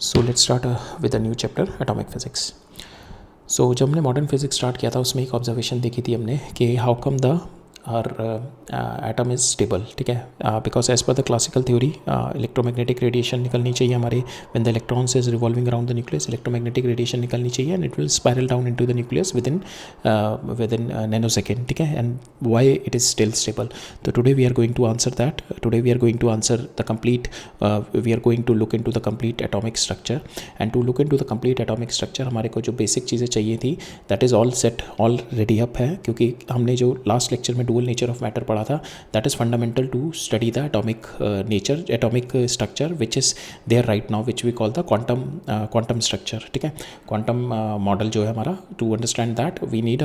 So let's start with a new chapter atomic physics. So जब हमने modern physics start किया था उसमें एक ऑब्जर्वेशन देखी थी हमने कि how come the our atom is stable. ठीक है, because as per the classical theory electromagnetic radiation निकलनी चाहिए हमारे when the electrons is revolving around the nucleus. Electromagnetic radiation निकलनी चाहिए and it will spiral down into the nucleus within nano second. ठीक है, and why it is still stable. तो today we are going to answer that. Today we are going to answer the complete we are going to look into the complete atomic structure. And to look into the complete atomic structure हमारे को जो basic चीज़ें चाहिए थी that is all set, all ready up है. क्योंकि हमने जो लास्ट लेक्चर में डुअल नेचर ऑफ मैटर पढ़ा था that is fundamental to study the atomic nature, atomic structure which is there right now which we call the quantum structure. ठीक है, quantum model जो है हमारा, to understand that we need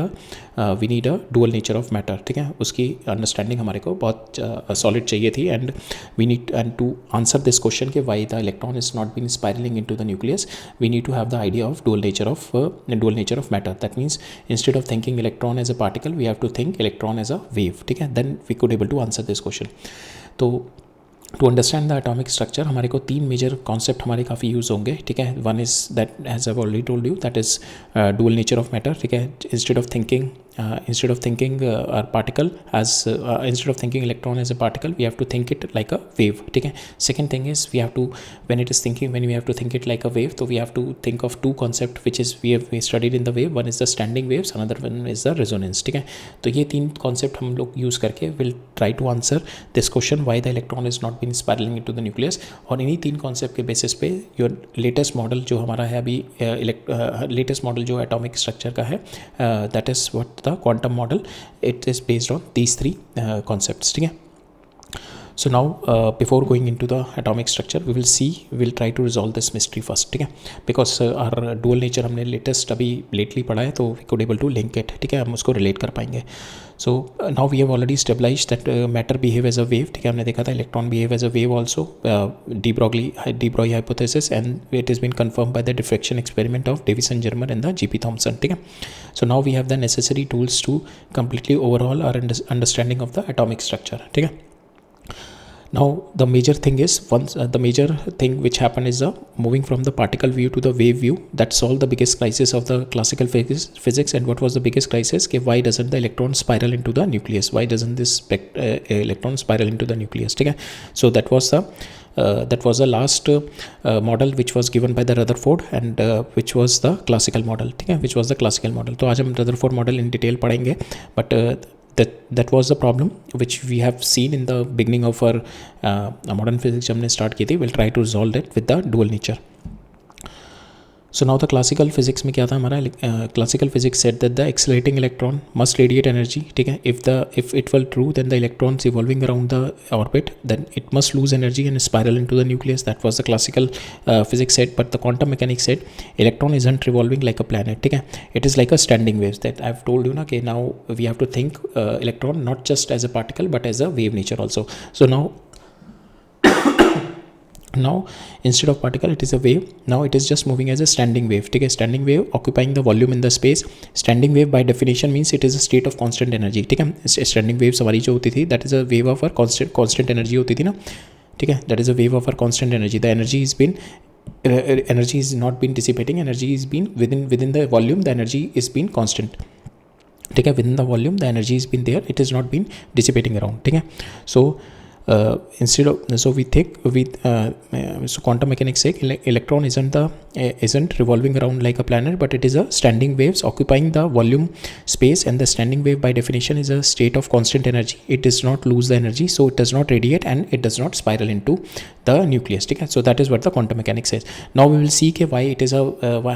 a dual nature of matter. ठीक है, उसकी understanding हमारे को बहुत सॉलिड चाहिए थी. And we need and to answer this question के why the electron is not been spiralling into the nucleus we need to have the idea of dual nature of matter. That means instead of thinking electron as a particle we have to think electron as a wave. ठीक है, then we could able to answer this question. तो to understand the atomic structure हमारे को तीन major concept हमारे काफ़ी use होंगे. ठीक है, one is that as I already told you that is dual nature of matter. ठीक है, instead of thinking our particle as instead of thinking electron as a particle we have to think it like a wave. ठीक है, second thing is we have to when we have to think it like a wave, तो we have to think of two concept which is we studied in the wave. One is the standing waves, another one is the resonance. ठीक है, तो ये तीन concept हम लोग use करके will try to answer this question why the electron is not been spiralling into the nucleus. और इन्हीं तीन कॉन्सेप्ट के बेसिस पे योर लेटेस्ट मॉडल जो हमारा है अभी, लेटेस्ट मॉडल जो एटॉमिक स्ट्रक्चर का है that is what the quantum model. It is based on these three concepts. ठीक है, so now before going into the atomic structure we'll try to resolve this mystery first. ठीक है, because our dual nature हमने latest अभी lately पढ़ा है तो we could able to link it. ठीक है, हम उसको रिलेट कर पाएंगे. so now we have already established that matter behave as a wave. ठीक है, हमने देखा था electron behave as a wave also, de Broglie hypothesis, and it has been confirmed by the diffraction experiment of Davison Germer and the G.P. Thomson. ठीक है, so now we have the necessary tools to completely overhaul our understanding of the atomic structure. ठीक है, now the major thing is the major thing which happened is moving from the particle view to the wave view. That solved the biggest crisis of the classical physics. And what was the biggest crisis? Why doesn't the electron spiral into the nucleus? Why doesn't this electron spiral into the nucleus? Okay, so that was the last model which was given by the Rutherford and which was the classical model. ठीक है, which was the classical model. तो आज हम Rutherford model in detail पढ़ेंगे, but that was the problem which we have seen in the beginning of our modern physics जब हमने start की थी. We'll try to resolve it with the dual nature. So now the classical physics में क्या था हमारा, classical physics said that the accelerating electron must radiate energy. ठीक है, if it were true then the electrons evolving around the orbit then it must lose energy and spiral into the nucleus. That was the classical physics said. But the quantum mechanics said electron isn't revolving like a planet. ठीक है, it is like a standing waves. That I've told you ना कि now we have to think electron not just as a particle but as a wave nature also. So now instead of particle it is a wave. Now it is just moving as a standing wave. ठीक है, standing wave occupying the volume in the space. Standing wave by definition means it is a state of constant energy. ठीक है, standing wave हमारी जो होती थी that is a wave of our constant energy होती थी ना. ठीक है, that is a wave of our constant energy. The energy is not been dissipating. Energy is been within the volume. The energy is been constant. ठीक है, within the volume the energy is been there. It is not been dissipating around. ठीक है, so quantum mechanics say electron isn't revolving around like a planet, but it is a standing waves occupying the volume space. And the standing wave by definition is a state of constant energy. It does not lose the energy, so it does not radiate and it does not spiral into the nucleus. ठीक है, so that is what the quantum mechanics says. Now we will see why it is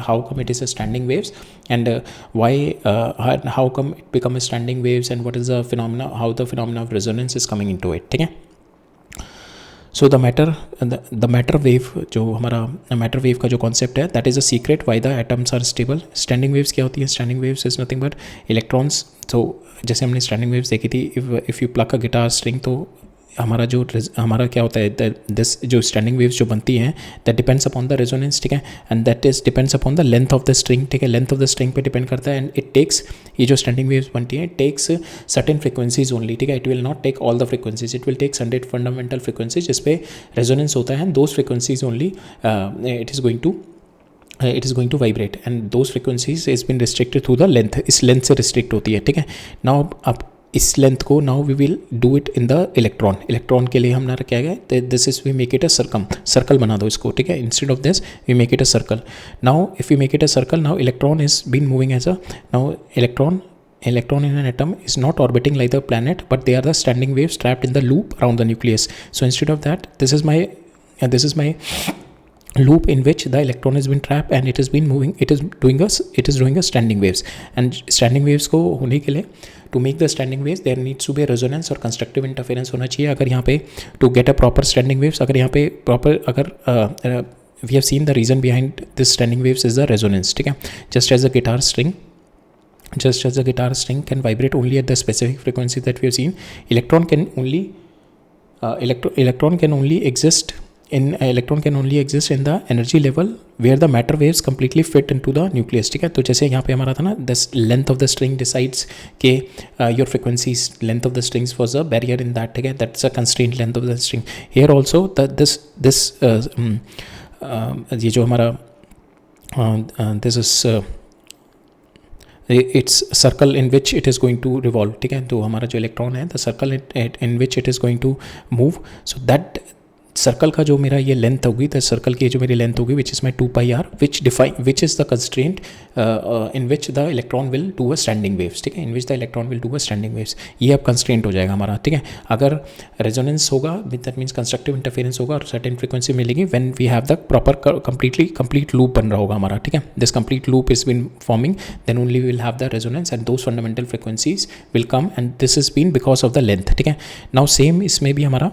how come it is a standing waves, and how come it become a standing waves, and what is the phenomena, how the phenomena of resonance is coming into it. ठीक है, so the matter wave जो हमारा matter wave का जो concept है that is a secret why the atoms are stable. Standing waves क्या होती है? Standing waves is nothing but electrons. तो जैसे हमने स्टैंडिंग वेव्स देखी थी, if you pluck a guitar string तो हमारा जो हमारा क्या होता है, दिस जो स्टैंडिंग वेव्स जो बनती हैं that depends upon the resonance, ठीक है, and that is depends upon the length of the string, ठीक है, लेंथ ऑफ द स्ट्रिंग पे डिपेंड करता है। एंड इट टेक्स, ये जो स्टैंडिंग वेव्स बनती हैं टेक्स सर्टेन फ्रिक्वेंसीज ओनली, ठीक है, it will not take all the frequencies, it will take 100 fundamental frequencies जिस पे रेजोनेंस होता है, those frequencies only it is going to vibrate, and those frequencies is been restricted through the length, इस length से restrict होती है, ठीक है। नाउ अब इस लेंथ को now we will do it in the electron, electron के लिए हम ना क्या है, this is we make it a circle बना दो इसको, ठीक है, instead of this we make it a circle. Now if we make it a circle, now electron is been moving as a, now electron in an atom is not orbiting like the planet, but they are the standing waves trapped in the loop around the nucleus. So instead of that, this is my loop in which the electron has been trapped and it has been moving, it is doing a standing waves. And standing waves को होने के लिए, to make the standing waves there needs to be a resonance और constructive interference होना चाहिए। अगर यहाँ पे to get a proper standing waves, अगर यहाँ पे proper अगर we have seen the reason behind this standing waves is the resonance, ठीक है, just as a guitar string can vibrate only at the specific frequency that we have seen, electron can only exist in the energy level where the matter waves completely fit into the nucleus, ठीक है। तो जैसे यहाँ पे हमारा था ना, the length of the string decides के your frequencies, length of the strings was a barrier in that, ठीक है, that's a constraint length of the string. Here also this ये जो हमारा this is it's circle in which it is going to revolve, ठीक है। तो हमारा जो इलेक्ट्रॉन है, the circle in which it is going to move, so that circle का जो मेरा ये लेंथ होगी, तो सर्कल की जो मेरी लेंथ होगी which is my 2πr, which is the constraint in which the electron will do a standing waves, ठीक है, in which the electron will do a standing waves. ये अब कंस्ट्रेंट हो जाएगा हमारा, ठीक है। अगर रेजोनेंस होगा दैट मीन्स कंस्ट्रक्टिव इंटरफेरेंस होगा और सर्टेन फ्रिक्वेंसी मिलेगी when we have the proper complete loop बन रहा होगा हमारा, ठीक है। This complete loop is been forming, then only we will have the resonance and those fundamental frequencies will come, and this is been because of the length, ठीक है। Now same इसमें भी हमारा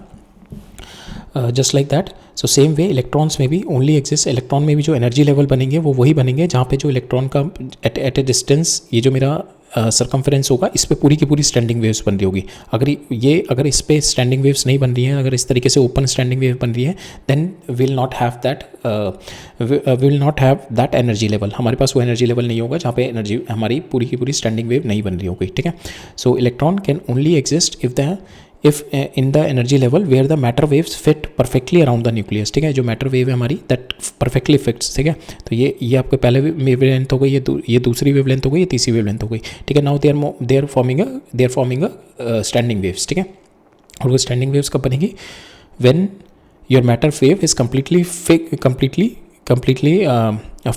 just like that, so same way electrons में भी only exist, electron में भी जो एनर्जी लेवल बनेंगे वो वही बनेंगे जहाँ पे जो इलेक्ट्रॉन का एट ए डिस्टेंस ये जो मेरा सरकमफेरेंस होगा, इस पे पूरी की पूरी स्टैंडिंग वेव्स बन रही होगी। अगर इस पे स्टैंडिंग वेव्स नहीं बन रही हैं, अगर इस तरीके से ओपन स्टैंडिंग वेव बन रही है, then will not have that energy level, हमारे पास वो एनर्जी लेवल नहीं होगा जहाँ पे एनर्जी हमारी पूरी की पूरी स्टैंडिंग वेव नहीं बन रही होगी, ठीक है। सो electron can only exist if in the energy level where the matter waves fit perfectly around the nucleus, ठीक है, जो मैटर वेव है हमारी that perfectly fits, ठीक है। तो ये आपके पहले वेवलेंथ हो गई, ये दूसरी वेवलेंथ हो गई, ये तीसरी वेवलेंथ हो गई, ठीक है। Now they are forming a standing waves, ठीक है। और वो स्टैंडिंग वेव्स कब बनेगी, when your matter wave is completely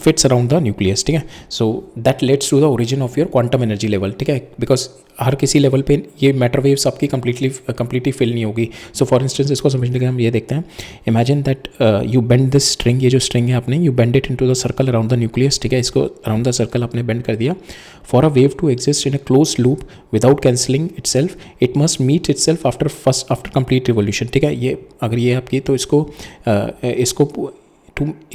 fits around the nucleus, ठीक है। so that leads to the origin of your quantum energy level, ठीक है, because हर किसी लेवल पे ये मैटर वेव्स आपकी completely फिल नहीं होगी। so for instance इसको समझने के लिए हम ये देखते हैं, imagine that you bend this string, ये जो string है आपने, you bend it into the circle around the nucleus, ठीक है, इसको around the circle आपने bend कर दिया। for a wave to exist in a closed loop without cancelling itself, it must meet itself after complete revolution, ठीक है। ये अगर ये आपकी, तो इसको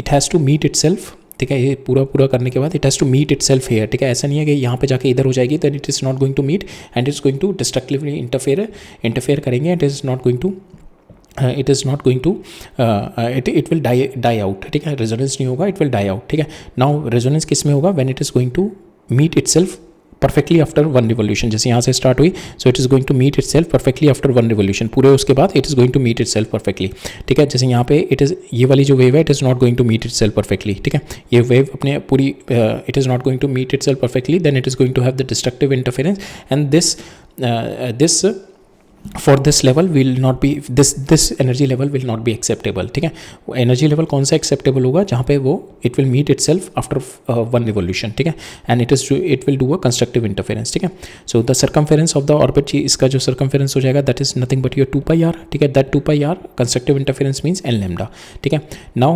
it has to meet itself, ठीक है, ये पूरा करने के बाद it has to meet itself here, ठीक है। ऐसा नहीं है कि यहाँ पे जाके इधर हो जाएगी, then it is not going to meet and it's going to destructively interfere करेंगे, it is not going to it will die out, ठीक है। रेजोनेंस नहीं होगा, it will die out, ठीक है। नाउ रेजोनेंस किस में होगा, when it is going to meet itself perfectly after one revolution, जैसे यहाँ से स्टार्ट हुई, so it is going to meet itself perfectly after one revolution, पूरे उसके बाद it is going to meet itself perfectly, ठीक है। जैसे यहाँ पे ये वाली जो वेव है, it is not going to meet itself perfectly, ठीक है। ये वेव अपने पूरी it is not going to meet itself perfectly, then it is going to have the destructive interference, and this for this level will not be, this energy level will not be acceptable, ठीक है। वो energy level कौन सा acceptable होगा, जहाँ पे वो it will meet itself after one revolution, ठीक है, and it will do a constructive interference, ठीक है। so the circumference of the orbit, इसका जो circumference हो जाएगा, that is nothing but your 2πr, ठीक है। that 2πr constructive interference means n lambda, ठीक है। now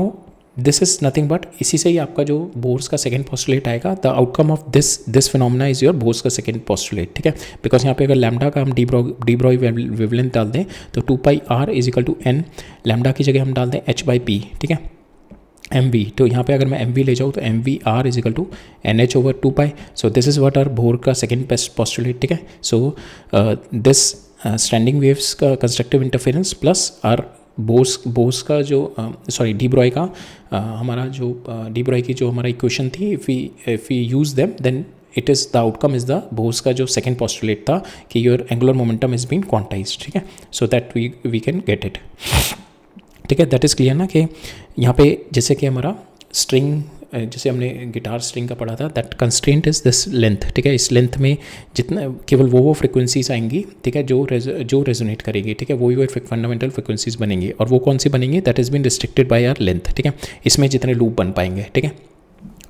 this is nothing but, इसी से ही आपका जो बोर्स का सेकेंड पोस्टुलेट आएगा, the outcome of this phenomena is your Bohr's का सेकेंड पोस्टुलेट, ठीक है। बिकॉज यहाँ पे अगर लैम्डा का हम डी ब्रॉय वेवलेंथ डाल दें, तो 2πr is equal to n, lambda की जगह हम डाल दें h/p, ठीक है, mv। तो यहाँ पे अगर मैं mv ले जाऊँ तो mvr is equal to nh/2π। So this is what our Bohr का सेकेंड पोस्टुलेट, ठीक है। सो दिस स्टैंडिंग वेव्स का constructive interference plus our Bohr's का जो डी ब्रॉय का हमारा जो डी ब्रॉय की जो हमारा इक्वेशन थी, if we use them then it is the outcome is the Bohr's का जो सेकेंड पोस्टुलेट था कि your angular momentum is been quantised, ठीक है, so that we can get it, ठीक है। दैट इज़ क्लियर ना कि यहाँ पे जैसे कि हमारा स्ट्रिंग, जैसे हमने गिटार स्ट्रिंग का पढ़ा था, that constraint is this length, ठीक है। इस लेंथ में जितना केवल वो फ्रिक्वेंसीज आएंगी, ठीक है, जो रेजोनेट करेगी, ठीक है, वो फंडामेंटल फ्रिक्वेंसीज बनेंगी, और वो कौन सी बनेंगी, that is been restricted by our length, ठीक है। इसमें जितने लूप बन पाएंगे, ठीक है,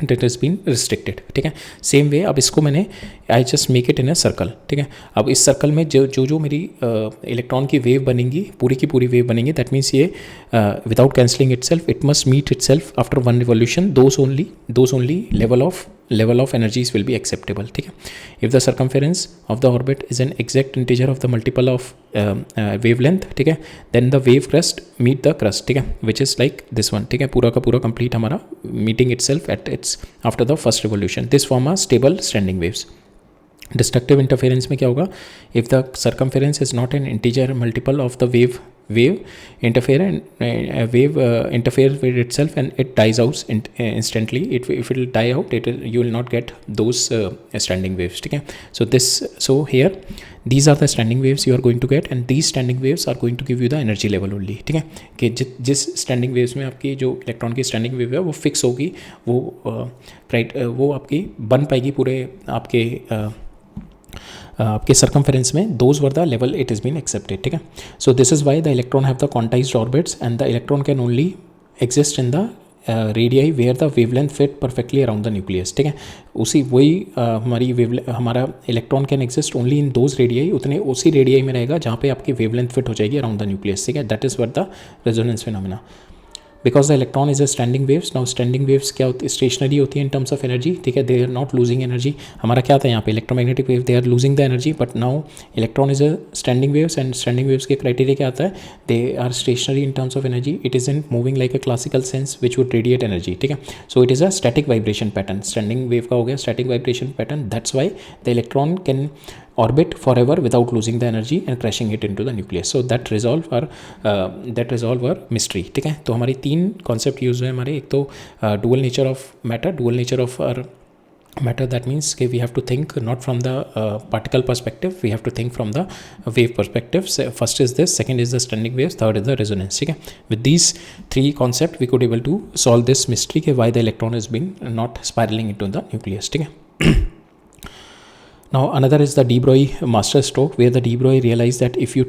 डेट इज़ बीन रिस्ट्रिक्टेड, ठीक है। सेम वे अब इसको मैंने I just make it in a circle, ठीक है। अब इस सर्कल में जो मेरी इलेक्ट्रॉन की वेव बनेंगी, पूरी की पूरी वेव बनेंगी, दैट मीन्स ये without cancelling itself it must meet itself after one revolution, those only level of energies will be acceptable, ठीक है। if the circumference of the orbit is an exact integer of the multiple of wavelength, ठीक है, then the wave crest meet the crust, ठीक है, which is like this one, ठीक है, पूरा का पूरा complete हमारा meeting itself at its after the first revolution, this form a stable standing waves। Destructive interference में क्या होगा, if the circumference is not an integer multiple of the wave interfere with itself and it dies out instantly, if it will die out, you will not get those standing waves, ठीक है। so here these are the standing waves you are going to get, and these standing waves are going to give you the energy level only, ठीक है, कि जिस standing waves में आपकी जो electron की standing wave है वो फिक्स होगी, वो आपकी बन पाएगी पूरे आपके सर्कमफेरेंस में, those were the level it is been accepted, ठीक है। So this is why the electron have the quantised orbits and the electron can only exist in the radii where the wavelength fit perfectly around the nucleus, ठीक है। हमारा electron can exist only in those radii, उसी radii में रहेगा जहाँ पे आपकी wavelength fit हो जाएगी अराउंड द न्यूक्लियस, ठीक है। That is what the resonance phenomena, because the electron is a standing waves. Now standing waves क्या होती है, स्टेशनरी होती है इन टर्म्स ऑफ एनर्जी, ठीक है, they are not losing energy. हमारा क्या था यहाँ पे electromagnetic wave, they are losing the energy, but now electron is a standing waves, and standing waves के क्राइटेरिया क्या आता है, they are stationary in terms of energy, it is in moving like a classical sense which would radiate energy, ठीक है। So it is a static vibration pattern, standing wave का हो गया static vibration pattern, that's why the electron can orbit forever without losing the energy and crashing it into the nucleus, so that resolve our mystery, ठीक है। तो हमारी तीन concept use हुए हमारे, एक तो dual nature of matter, dual nature of our matter, that means कि we have to think not from the particle perspective, we have to think from the wave perspective. First is this, second is the standing waves, third is the resonance, ठीक है। With these three concept we could able to solve this mystery कि why the electron is been not spiralling into the nucleus, ठीक है। Now another is the de Broglie master stroke, where the de Broglie realized that if you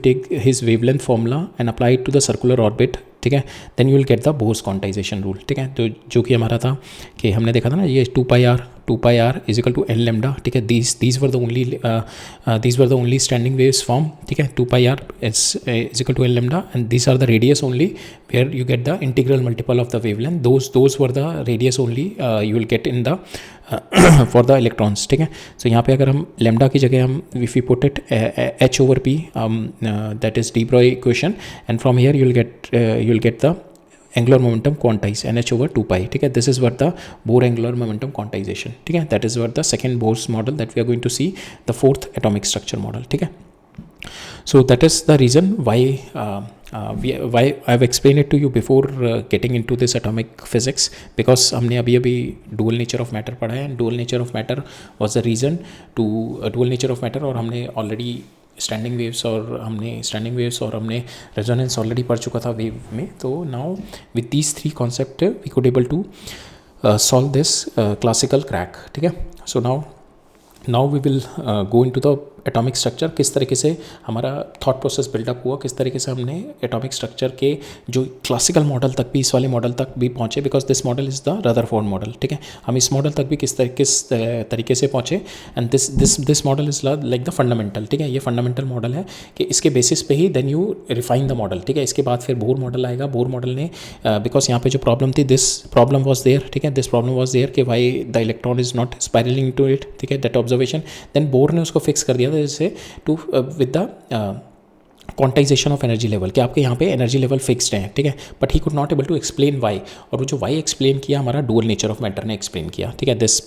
take his wavelength formula and apply it to the circular orbit, ठीक है, then you will get the Bohr's quantization rule, ठीक है। तो जो कि हमारा था कि हमने देखा था ना, ये 2πr is equal to L lambda, ठीक है। These were the only standing waves form, ठीक है। 2πr is equal to L lambda and these are the radius only where you get the integral multiple of the wavelength, those were the radius only you will get in the for the electrons, ठीक है। सो यहाँ पे अगर हम lambda की जगह हम if you put it h/p, that is de Broglie equation, and from here you will get the angular momentum quantized nh/2π, ठीक है। This is what the Bohr angular momentum quantization, ठीक है। That is what the second Bohr's model that we are going to see, the fourth atomic structure model, ठीक है। So that is the reason why I have explained it to you before getting into this atomic physics, because हमने अभी dual nature of matter पढ़ा है, and dual nature of matter was the reason to dual nature of matter, और हमने already standing waves और हमने resonance already पढ़ चुका था वेव में। तो now with these three concept we could able to solve this classical crack, ठीक है। So now we will go into the atomic structure, किस तरीके से हमारा थॉट प्रोसेस बिल्डअप हुआ, किस तरीके से हमने एटॉमिक स्ट्रक्चर के जो क्लासिकल मॉडल तक भी, इस वाले मॉडल तक भी पहुँचे, because this model is the Rutherford model, ठीक है। हम इस मॉडल तक भी किस तरीके से पहुँचे, and this model is like the fundamental, ठीक है। ये फंडामेंटल मॉडल है कि इसके बेसिस पे ही then you refine the model, ठीक है। इसके बाद फिर बोर मॉडल आएगा। बोर मॉडल ने बिकॉज यहाँ पे जो प्रॉब्लम थी, दिस प्रॉब्लम वॉज देयर, ठीक है, दिस प्रॉब्लम वॉज देयर कि why the electron is not spiralling to it, ठीक है, दैट ऑब्जर्वेशन। देन बोर ने उसको फिक्स कर दिया था जैसे to with the quantization of energy level, कि आपके यहाँ पे एनर्जी लेवल फिक्स्ड है, ठीक है, but he could not able to explain why, और वो जो वाई एक्सप्लेन किया हमारा डुअल नेचर ऑफ मैटर ने एक्सप्लेन किया, ठीक है। This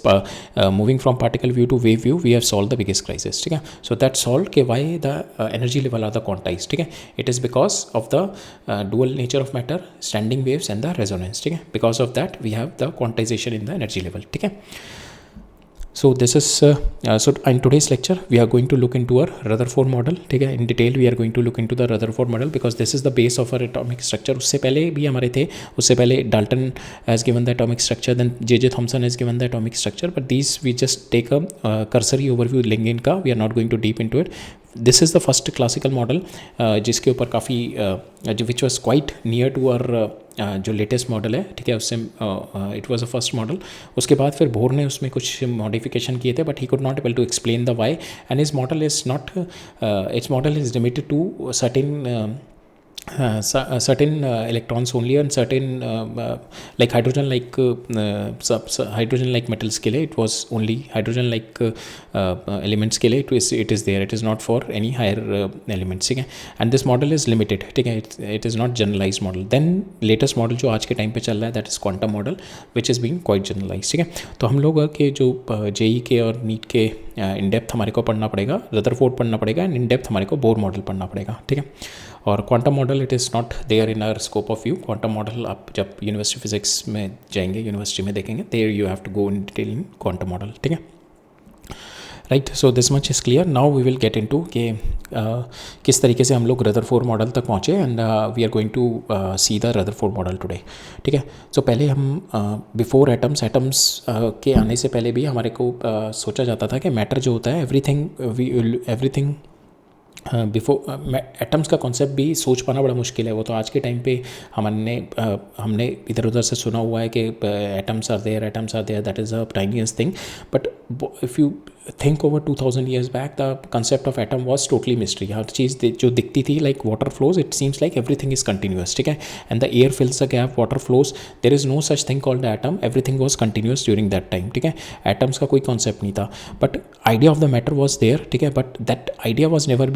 moving from particle view to wave view we have solve the biggest crisis, ठीक है। सो दैट सॉल्व के why the energy level are the quantize, ठीक है। It is because of the dual nature of matter, standing waves and the resonance, ठीक है। Because of that we have the quantization in the energy level, ठीक है। So this is so in today's lecture we are going to look into our Rutherford model, ठीक है। In detail we are going to look into the Rutherford model because this is the base of our atomic structure. उससे पहले भी हमारे थे, उससे पहले Dalton has given the atomic structure, then J.J. Thomson has given the atomic structure, but these we just take a cursory overview लेंगे इनका, we are not going to deep into it. This is the first classical model जिसके ऊपर काफ़ी जो which was quite near to our जो latest model है, ठीक है, उससे it was a first model. उसके बाद फिर बोर ने उसमें कुछ मॉडिफिकेशन किए थे, but he could not able to explain the why, and his model is not, it's model is limited to certain electrons only and certain like hydrogen like metals के लिए it was only hydrogen like elements के लिए it is there, it is not for any higher elements, ठीक है। and this model is limited, ठीक है, it is not generalized model. then latest model जो आज के टाइम पे चल रहा है that is quantum model which is being quite generalized, ठीक है। तो हम लोग के जो जेई के और नीट के इन डेप्थ हमारे को पढ़ना पड़ेगा, रदरफोर्ड पढ़ना पड़ेगा, एंड इन डेप्थ हमारे को बोर मॉडल पढ़ना पड़ेगा, ठीक है। और quantum model it is not there in our scope of view. Quantum model आप जब यूनिवर्सिटी फिजिक्स में जाएंगे, यूनिवर्सिटी में देखेंगे, there you have to go in detail in quantum model, ठीक है, right. So this much is clear. Now we will get into कि किस तरीके से हम लोग रदरफोर्ड मॉडल तक पहुँचे, and we are going to see the Rutherford model today, ठीक है। सो पहले हम बिफोर एटम्स के आने से पहले भी हमारे को सोचा जाता था कि मैटर जो होता है एवरीथिंग बिफोर एटम्स का कॉन्सेप्ट भी सोच पाना बड़ा मुश्किल है। वो तो आज के टाइम पे हमने इधर उधर से सुना हुआ है कि atoms are there, that is a tiniest thing, but if you think over 2000 years back the concept of atom was totally mystery. हर चीज़ जो दिखती थी like water flows, it seems like everything is continuous, ठीक है, and the air fills the gap, water flows, there is no such thing called the atom, everything was continuous during that time, ठीक है। Atoms का कोई concept नहीं था, but idea of the matter was there, ठीक है, but that idea was never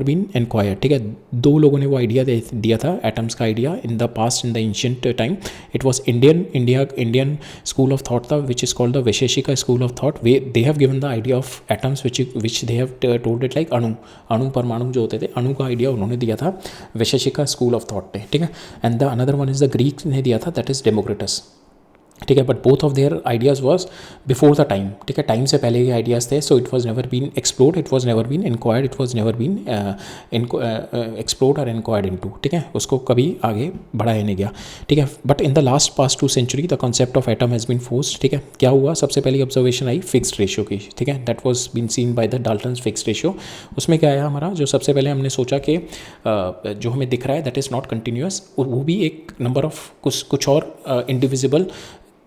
been inquired, ठीक है। दो लोगों ने वो आइडिया दिया था एटम्स का idea in the past, in the ancient time. It was Indian school of thought था which is called the Vaisheshika school of thought. they have given the idea of atoms which they have told it like अणु परमाणु जो होते थे, अणु का idea उन्होंने दिया था वैशेषिका स्कूल ऑफ थॉट ने, ठीक है। And the another one is the Greek ने दिया था, दैट इज डेमोक्रिटस, ठीक है। But both of their ideas was before the time, ठीक है, टाइम से पहले ये आइडियाज़ थे। So it was never been explored, it was never been inquired, it was never been explored और इंक्वायर्ड इनटू, ठीक है, उसको कभी आगे बढ़ाया नहीं गया, ठीक है। But in the last past 2 century the concept of atom has been forced, ठीक है। क्या हुआ, सबसे पहली ऑब्जर्वेशन आई फिक्स्ड रेशियो की, ठीक है, that was been seen by the Dalton's fixed ratio. उसमें क्या आया हमारा, जो सबसे पहले हमने सोचा कि जो हमें दिख रहा है दैट इज़ नॉट कंटिन्यूस, वो भी एक नंबर ऑफ कुछ और इंडिविजिबल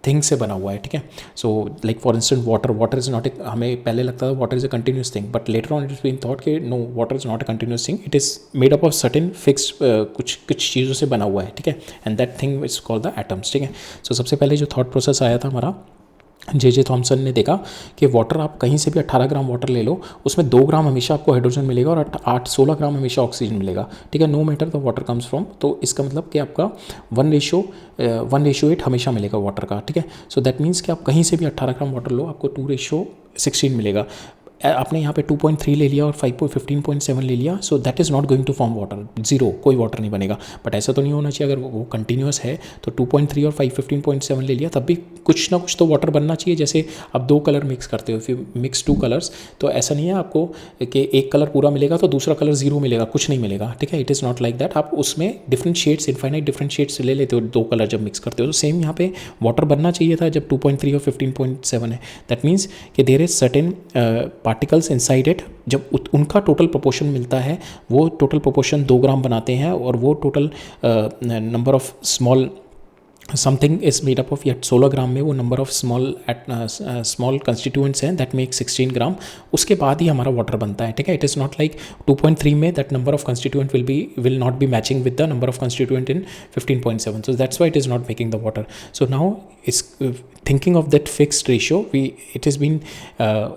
थिंग से बना हुआ है, ठीक है। So like for instant water is not, हमें पहले लगता था water is a continuous thing, but later on it is been thought कि no, water is not a continuous thing, it is made up of certain fixed कुछ चीज़ों से बना हुआ है, ठीक है, and that thing is called the atoms, ठीक है। सो सबसे पहले जो थॉट प्रोसेस आया था हमारा, जे थॉमसन ने देखा कि वाटर आप कहीं से भी 18 ग्राम वाटर ले लो, उसमें 2 ग्राम हमेशा आपको हाइड्रोजन मिलेगा और 16 ग्राम हमेशा ऑक्सीजन मिलेगा, ठीक है, no matter the water comes from. तो इसका मतलब कि आपका 1:8 हमेशा मिलेगा वाटर का, ठीक है। सो दैट मीन्स कि आप कहीं से भी 18 ग्राम वाटर लो, आपको 2:16 मिलेगा। आपने यहाँ पे 2.3 ले लिया और 15.7 ले लिया, so that is not going to form water, zero, कोई वाटर नहीं बनेगा। बट ऐसा तो नहीं होना चाहिए, अगर वो कंटिन्यूस है तो 2.3 और 15.7 ले लिया तब भी कुछ ना कुछ तो वाटर बनना चाहिए। जैसे आप 2 कलर मिक्स करते हो, फिर मिक्स 2 कलर्स, तो ऐसा नहीं है आपको कि एक कलर पूरा मिलेगा तो दूसरा कलर जीरो मिलेगा, कुछ नहीं मिलेगा, ठीक है। It is not like that. आप उसमें different shades, infinite different shades ले लेते हो 2 कलर जब मिक्स करते हो, तो सेम यहाँ पे वाटर बनना चाहिए था जब 2.3 और 15.7 है। दैट मीन्स कि there is certain particles inside it, जब उनका टोटल प्रोपोर्शन मिलता है, वो टोटल प्रोपोर्शन 2 ग्राम बनाते हैं, और वो total number of small something is made up of, या 16 ग्राम में वो नंबर ऑफ स्मॉल कंस्टिट्यूएंट्स हैं दैट मेक 16 ग्राम, उसके बाद ही हमारा वाटर बनता है, ठीक है। इट इज़ नॉट लाइक 2.3 में that number of constituent will not be matching with the number of constituent in 15.7, so that's why it is not making the water. So now is thinking of that fixed ratio it is been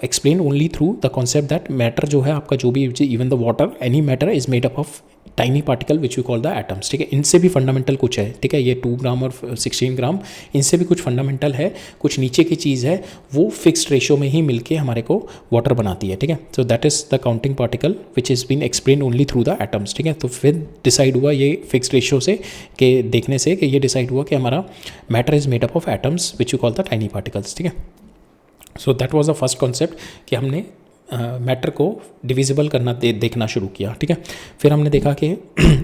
explain only through the concept that matter जो है आपका, जो भी even the water, any matter is made up of tiny particle which we call the atoms, ठीक है। इनसे भी fundamental कुछ है, ठीक है, ये 2 ग्राम और 16 ग्राम, इनसे भी कुछ फंडामेंटल है, कुछ नीचे की चीज़ है, वो फिक्स्ड रेशियो में ही मिलके हमारे को वाटर बनाती है, ठीक है। So that is the counting particle which is been explain only through the atoms, ठीक है। तो फिर डिसाइड हुआ ये फिक्स्ड रेशियो से, कि देखने से कि ये डिसाइड हुआ कि हमारा matter is made up of atoms which you call the tiny particles, ठीक है। So that was the first concept कि हमने मैटर को डिविजिबल करना देखना शुरू किया, ठीक है। फिर हमने देखा कि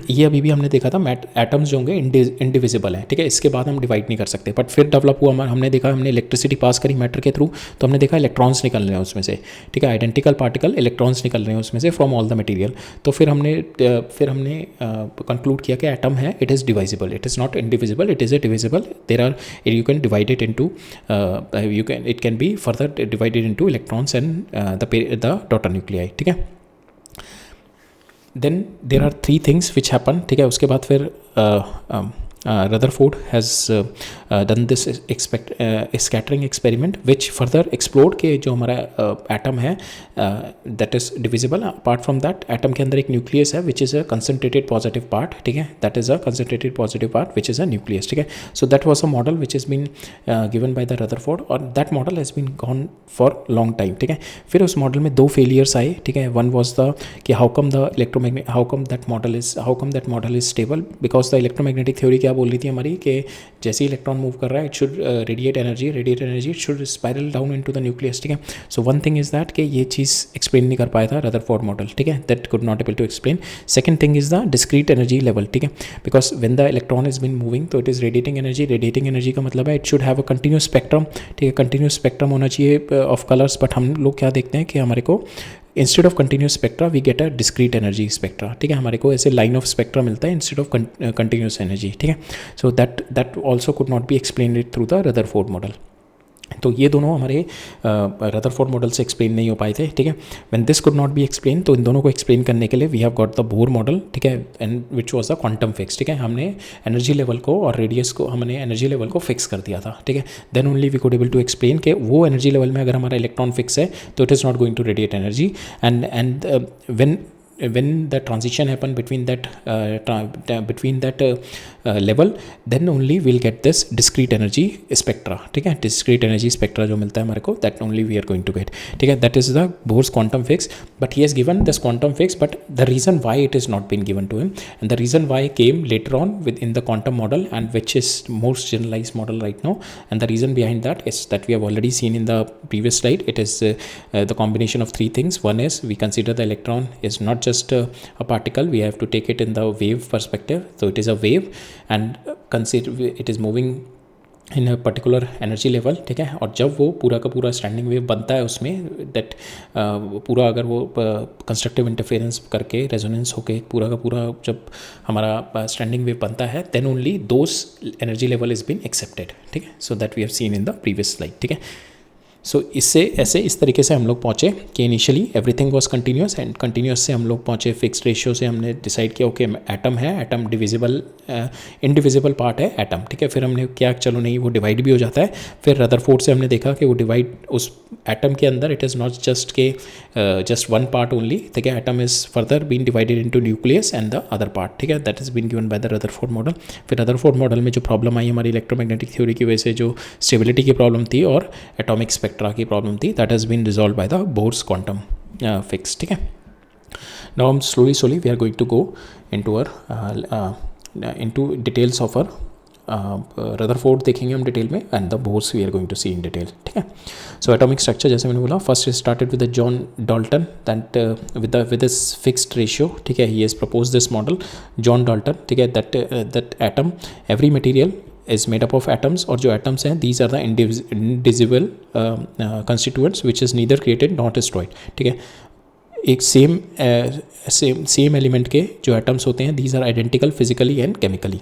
ये अभी भी हमने देखा था एटम्स जो होंगे इंडिविजिबल हैं, ठीक है, इसके बाद हम डिवाइड नहीं कर सकते। बट फिर डेवलप हुआ हमने देखा, हमने इलेक्ट्रिसिटी पास करी मैटर के थ्रू, तो हमने देखा इलेक्ट्रॉन्स निकल रहे हैं उसमें से, ठीक है, आइडेंटिकल पार्टिकल इलेक्ट्रॉन्स निकल रहे हैं उसमें से फ्रॉम ऑल द मटेरियल। तो फिर हमने कंक्लूड किया कि एटम है, it is divisible, it is not indivisible, it is a divisible, there are, you can divide it into, it can be further divided into electrons and the daughter nuclei, ठीक है। Then there are 3 things which happen, ठीक है। उसके बाद फिर Rutherford has done this scattering experiment which further explored कि जो हमारा एटम है that is divisible, apart from that atom के अंदर एक न्यूक्लियस है which is a concentrated positive part, ठीक है, that is a concentrated positive part which is a nucleus, ठीक है। So that was a model which has been given by the Rutherford, और that model has been gone for long time, ठीक है। फिर उस model में 2 failures आए, ठीक है। वन was the कि how come that model is stable, because the electromagnetic theory क्या बोल रही थी हमारी, कि जैसे ही इलेक्ट्रॉन मूव कर रहा है it should radiate energy it should spiral down into the nucleus, ठीक है। So one thing is that कि ये चीज़ एक्सप्लेन नहीं कर पाया था रदरफोर्ड मॉडल, ठीक है, that could not able to explain. Second thing is the discrete energy level, ठीक है, because when the electron is been moving तो इट इज़ रेडिएटिंग एनर्जी का मतलब है it should have a continuous spectrum, ठीक है, कंटिन्यूस स्पेक्ट्रम होना चाहिए ऑफ कलर्स। बट हम लोग क्या देखते हैं कि हमारे को instead of continuous spectra we get a discrete energy spectra, ठीक है, हमारे को ऐसे लाइन ऑफ स्पेक्ट्रा मिलता है इंस्टेड ऑफ कंटिन्यूस एनर्जी, ठीक है। So that also could not be explain it through the Rutherford model. तो ये दोनों हमारे रदरफोर्ड मॉडल से एक्सप्लेन नहीं हो पाए थे, ठीक है। When this could not be explain, तो इन दोनों को एक्सप्लेन करने के लिए we have got the Bohr model, ठीक है, and which was the quantum fix, ठीक है। हमने एनर्जी लेवल को और रेडियस को, हमने एनर्जी लेवल को फिक्स कर दिया था, ठीक है। Then only we could able to explain कि वो एनर्जी लेवल में अगर हमारा इलेक्ट्रॉन फिक्स है तो it is not going to radiate energy, and when the transition happen between that level, then only we'll get this discrete energy spectra, ठीक है, discrete energy spectra जो मिलता है हमारे को, that only we are going to get, ठीक है। that is the Bohr's quantum fix, but he has given this quantum fix, but the reason why it is not been given to him, and the reason why came later on within the quantum model, and which is most generalized model right now, and the reason behind that is that we have already seen in the previous slide. It is the combination of 3 things. One is we consider the electron is not just a particle, we have to take it in the wave perspective, so it is a wave, and consider it is moving in a particular energy level, ठीक है। और जब वो पूरा का पूरा standing wave बनता है उसमें, दैट पूरा अगर वो कंस्ट्रक्टिव इंटरफेरेंस करके रेजोनेंस होके पूरा का पूरा जब हमारा स्टैंडिंग वेव बनता है, then only those energy level is been accepted, ठीक है। So that we have seen in the previous slide, ठीक है। सो इससे ऐसे इस तरीके से हम लोग पहुँचे कि initially everything was continuous, and continuous से हम लोग पहुँचे फिक्स्ड रेशियो से हमने डिसाइड किया ओके एटम है, एटम डिविजिबल इनडिविजिबल पार्ट है एटम, ठीक है। फिर हमने क्या, चलो नहीं वो डिवाइड भी हो जाता है। फिर रदरफोर्ड से हमने देखा कि वो डिवाइड उस एटम के अंदर इट इज़ नॉट जस्ट के जस्ट वन पार्ट ओनली, ठीक है, atom is further been divided into nucleus and the other part, ठीक है, that is been given by the Rutherford model. फिर रदरफोर्ड मॉडल में जो प्रॉब्लम आई हमारी इलेक्ट्रोमैग्नेटिक थ्योरी की वजह से, जो स्टेबिलिटी की प्रॉब्लम थी और एटॉमिक स्पेक्ट्रा की प्रॉब्लम थी, that has been resolve by the Bohr's quantum fix, ठीक है। नाउ हम slowly we are going to go into into details of our Rutherford देखेंगे हम डिटेल में, and the Bohr's we are going to see in detail, ठीक है। So atomic structure जैसे मैंने बोला, first started with the John Dalton, that with this fixed ratio, ठीक है, he has propose this model John Dalton, ठीक है, that atom every material is made up of atoms, और जो atoms हैं these are the indivisible constituents which is neither created nor destroyed, ठीक है। एक सेम एलिमेंट के जो एटम्स होते हैं, these are identical physically and chemically,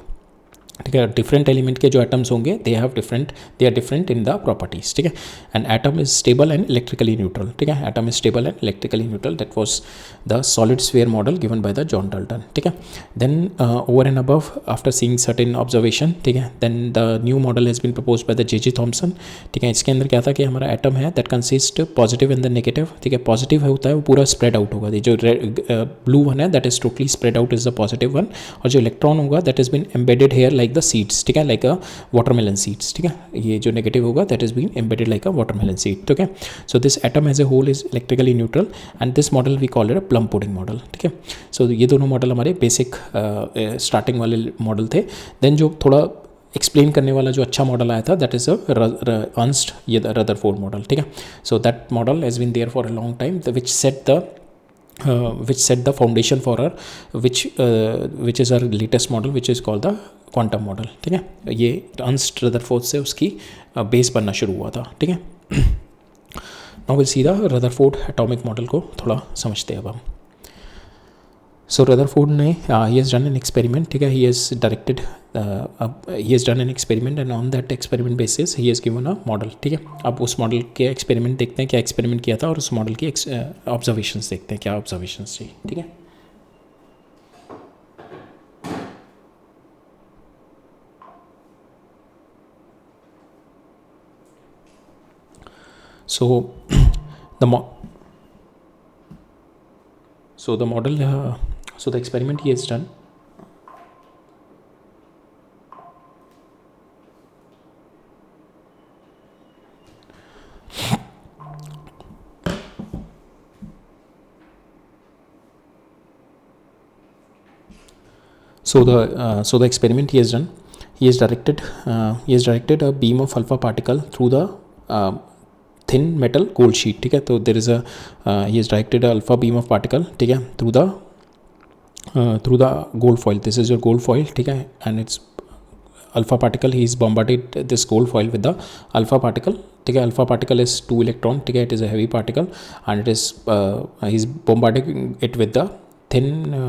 ठीक है, डिफरेंट एलिमेंट के जो एटम्स होंगे they are different in the properties, ठीक है। And atom is stable and electrically neutral, ठीक है, atom is stable and electrically neutral, that was the solid sphere model given by the John Dalton, ठीक है। Then over and above after seeing certain observation, ठीक है, then the new model has been proposed by the J Thomson, ठीक है। इसके अंदर क्या था कि हमारा एटम है that consist positive and the negative, ठीक है, पॉजिटिव होता है वो पूरा स्प्रेड आउट होगा, जो ब्लू वन है that is totally spread out is the positive one, और जो इलेक्ट्रॉन होगा that is been embedded here like the seeds, ठीक है, लाइक अ वाटरमेलन सीड्स, ठीक है। ये जो नेगेटिव होगा that is been embedded like a watermelon seed, ठीक है। So this atom as a whole is electrically neutral and this model we call it a plum pudding model, ठीक है। सो ये दोनों मॉडल हमारे बेसिक स्टार्टिंग वाले मॉडल थे। देन जो थोड़ा एक्सप्लेन करने वाला जो अच्छा मॉडल आया था दैट इज अर्नस्ट ये रदरफोर्ड मॉडल, ठीक है। So that model has been there for a long time which set the foundation for our which is our latest model which is called the quantum model, ठीक है। ये Ernst Rutherford से उसकी base बनना शुरू हुआ था, ठीक है। Now will see the Rutherford atomic model को थोड़ा समझते हैं अब हम। सो रदरफोर्ड ने he has done an experiment, ठीक है, he has done an experiment and on that experiment basis he has given a model, ठीक है। अब उस मॉडल के एक्सपेरिमेंट देखते हैं क्या एक्सपेरिमेंट किया था और उस मॉडल की ऑब्जर्वेशंस देखते हैं क्या ऑब्जर्वेशंस थी, ठीक है। So the experiment he has done. So the experiment he has done. He has directed a beam of alpha particle through the thin metal gold sheet, ठीक है। तो there is he has directed a alpha beam of particle, ठीक है, through the gold foil. This is your gold foil, ठीक है, and it's alpha particle. He is bombarded this gold foil with the alpha particle, ठीक है। Alpha particle is 2 electron, ठीक है, it is a heavy particle and it is he is bombarding it with the thin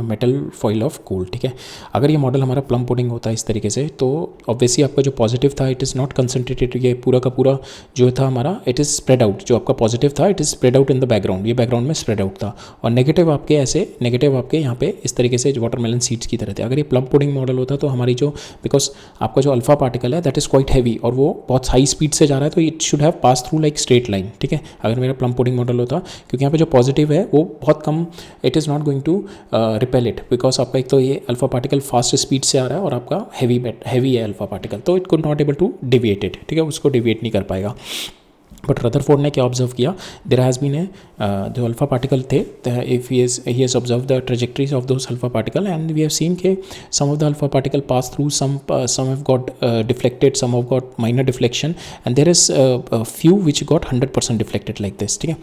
metal foil of gold, ठीक है। अगर ये model हमारा plum pudding होता है इस तरीके से तो ऑब्वियसली आपका जो पॉजिटिव था इट इज़ नॉट कंसनट्रेटेड, ये पूरा का पूरा जो था हमारा इट इज़ स्प्रेड आउट, जो आपका पॉजिटिव था it is spread out in the background, ये बैकग्राउंड में स्प्रेड आउट था, और नेगेटिव आपके यहाँ पे इस तरीके से वाटरमेलन सीड्स की तरह थे। अगर ये प्लम पुडिंग मॉडल होता तो हमारी जो बिकॉज आपका जो अल्फा पार्टिकल है दैट इज़ क्वाइट हैवी और वो बहुत हाई स्पीड से जा रहा है तो it should have pass through like straight line, ठीक है। अगर मेरा प्लम पुडिंग मॉडल होता, क्योंकि यहाँ पे जो पॉजिटिव है वो बहुत कम, it is not going to repel it, because आपका एक तो ये अल्फा पार्टिकल फास्ट स्पीड से आ रहा है और आपका हैवी है अल्फा पार्टिकल, तो it could not able to deviate it, ठीक है, उसको डिविएट नहीं कर पाएगा। बट रदरफोर्ड ने क्या ऑब्जर्व किया, देयर हैज़ बीन ए जो अल्फा पार्टिकल थे, if he has observe the trajectories of those alpha particle and we have seen के some of the alpha particle pass through, some have got deflected, some have got minor deflection and there is a few which got 100% deflected like this, ठीक है।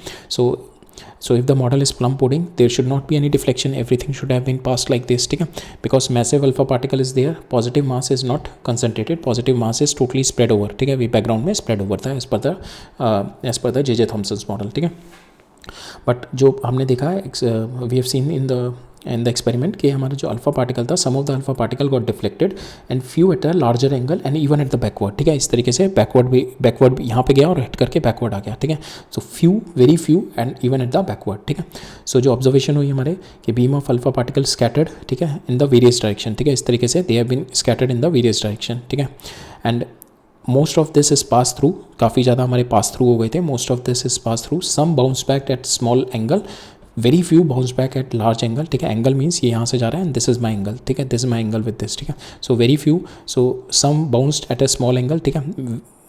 So if the model is plum pudding, there should not be any deflection, everything should have been passed like this, ठीक है, because massive alpha particle is there, positive mass is not concentrated, positive mass is totally spread over, ठीक है, we background में spread over था as per the J Thomson's model, ठीक है। But जो हमने देखा है we have seen in the experiment कि हमारा जो अल्फा पार्टिकल था, some of the alpha particle got deflected and few at a larger angle and even at the backward, ठीक है, इस तरीके से बैकवर्ड भी यहाँ पे गया और हिट करके बैकवर्ड आ गया, ठीक है। So very few and even at the backward, ठीक है। सो जो ऑब्जर्वेशन हुई हमारे कि beam of alpha particle scattered, ठीक है, इन द वेरियस डायरेक्शन, ठीक है, इस तरीके से they have been scattered in the various direction, ठीक है। And most of this is pass through, काफ़ी ज़्यादा हमारे पास थ्रू हो गए थे, most of this is pass through, some bounce back at small angle, very few bounce back at large angle, ठीक है। एंगल मीन्स ये यहाँ से जा रहा है and this is my angle, ठीक है, this is my angle with this, ठीक है। So very few, so some bounced at a small angle, ठीक है,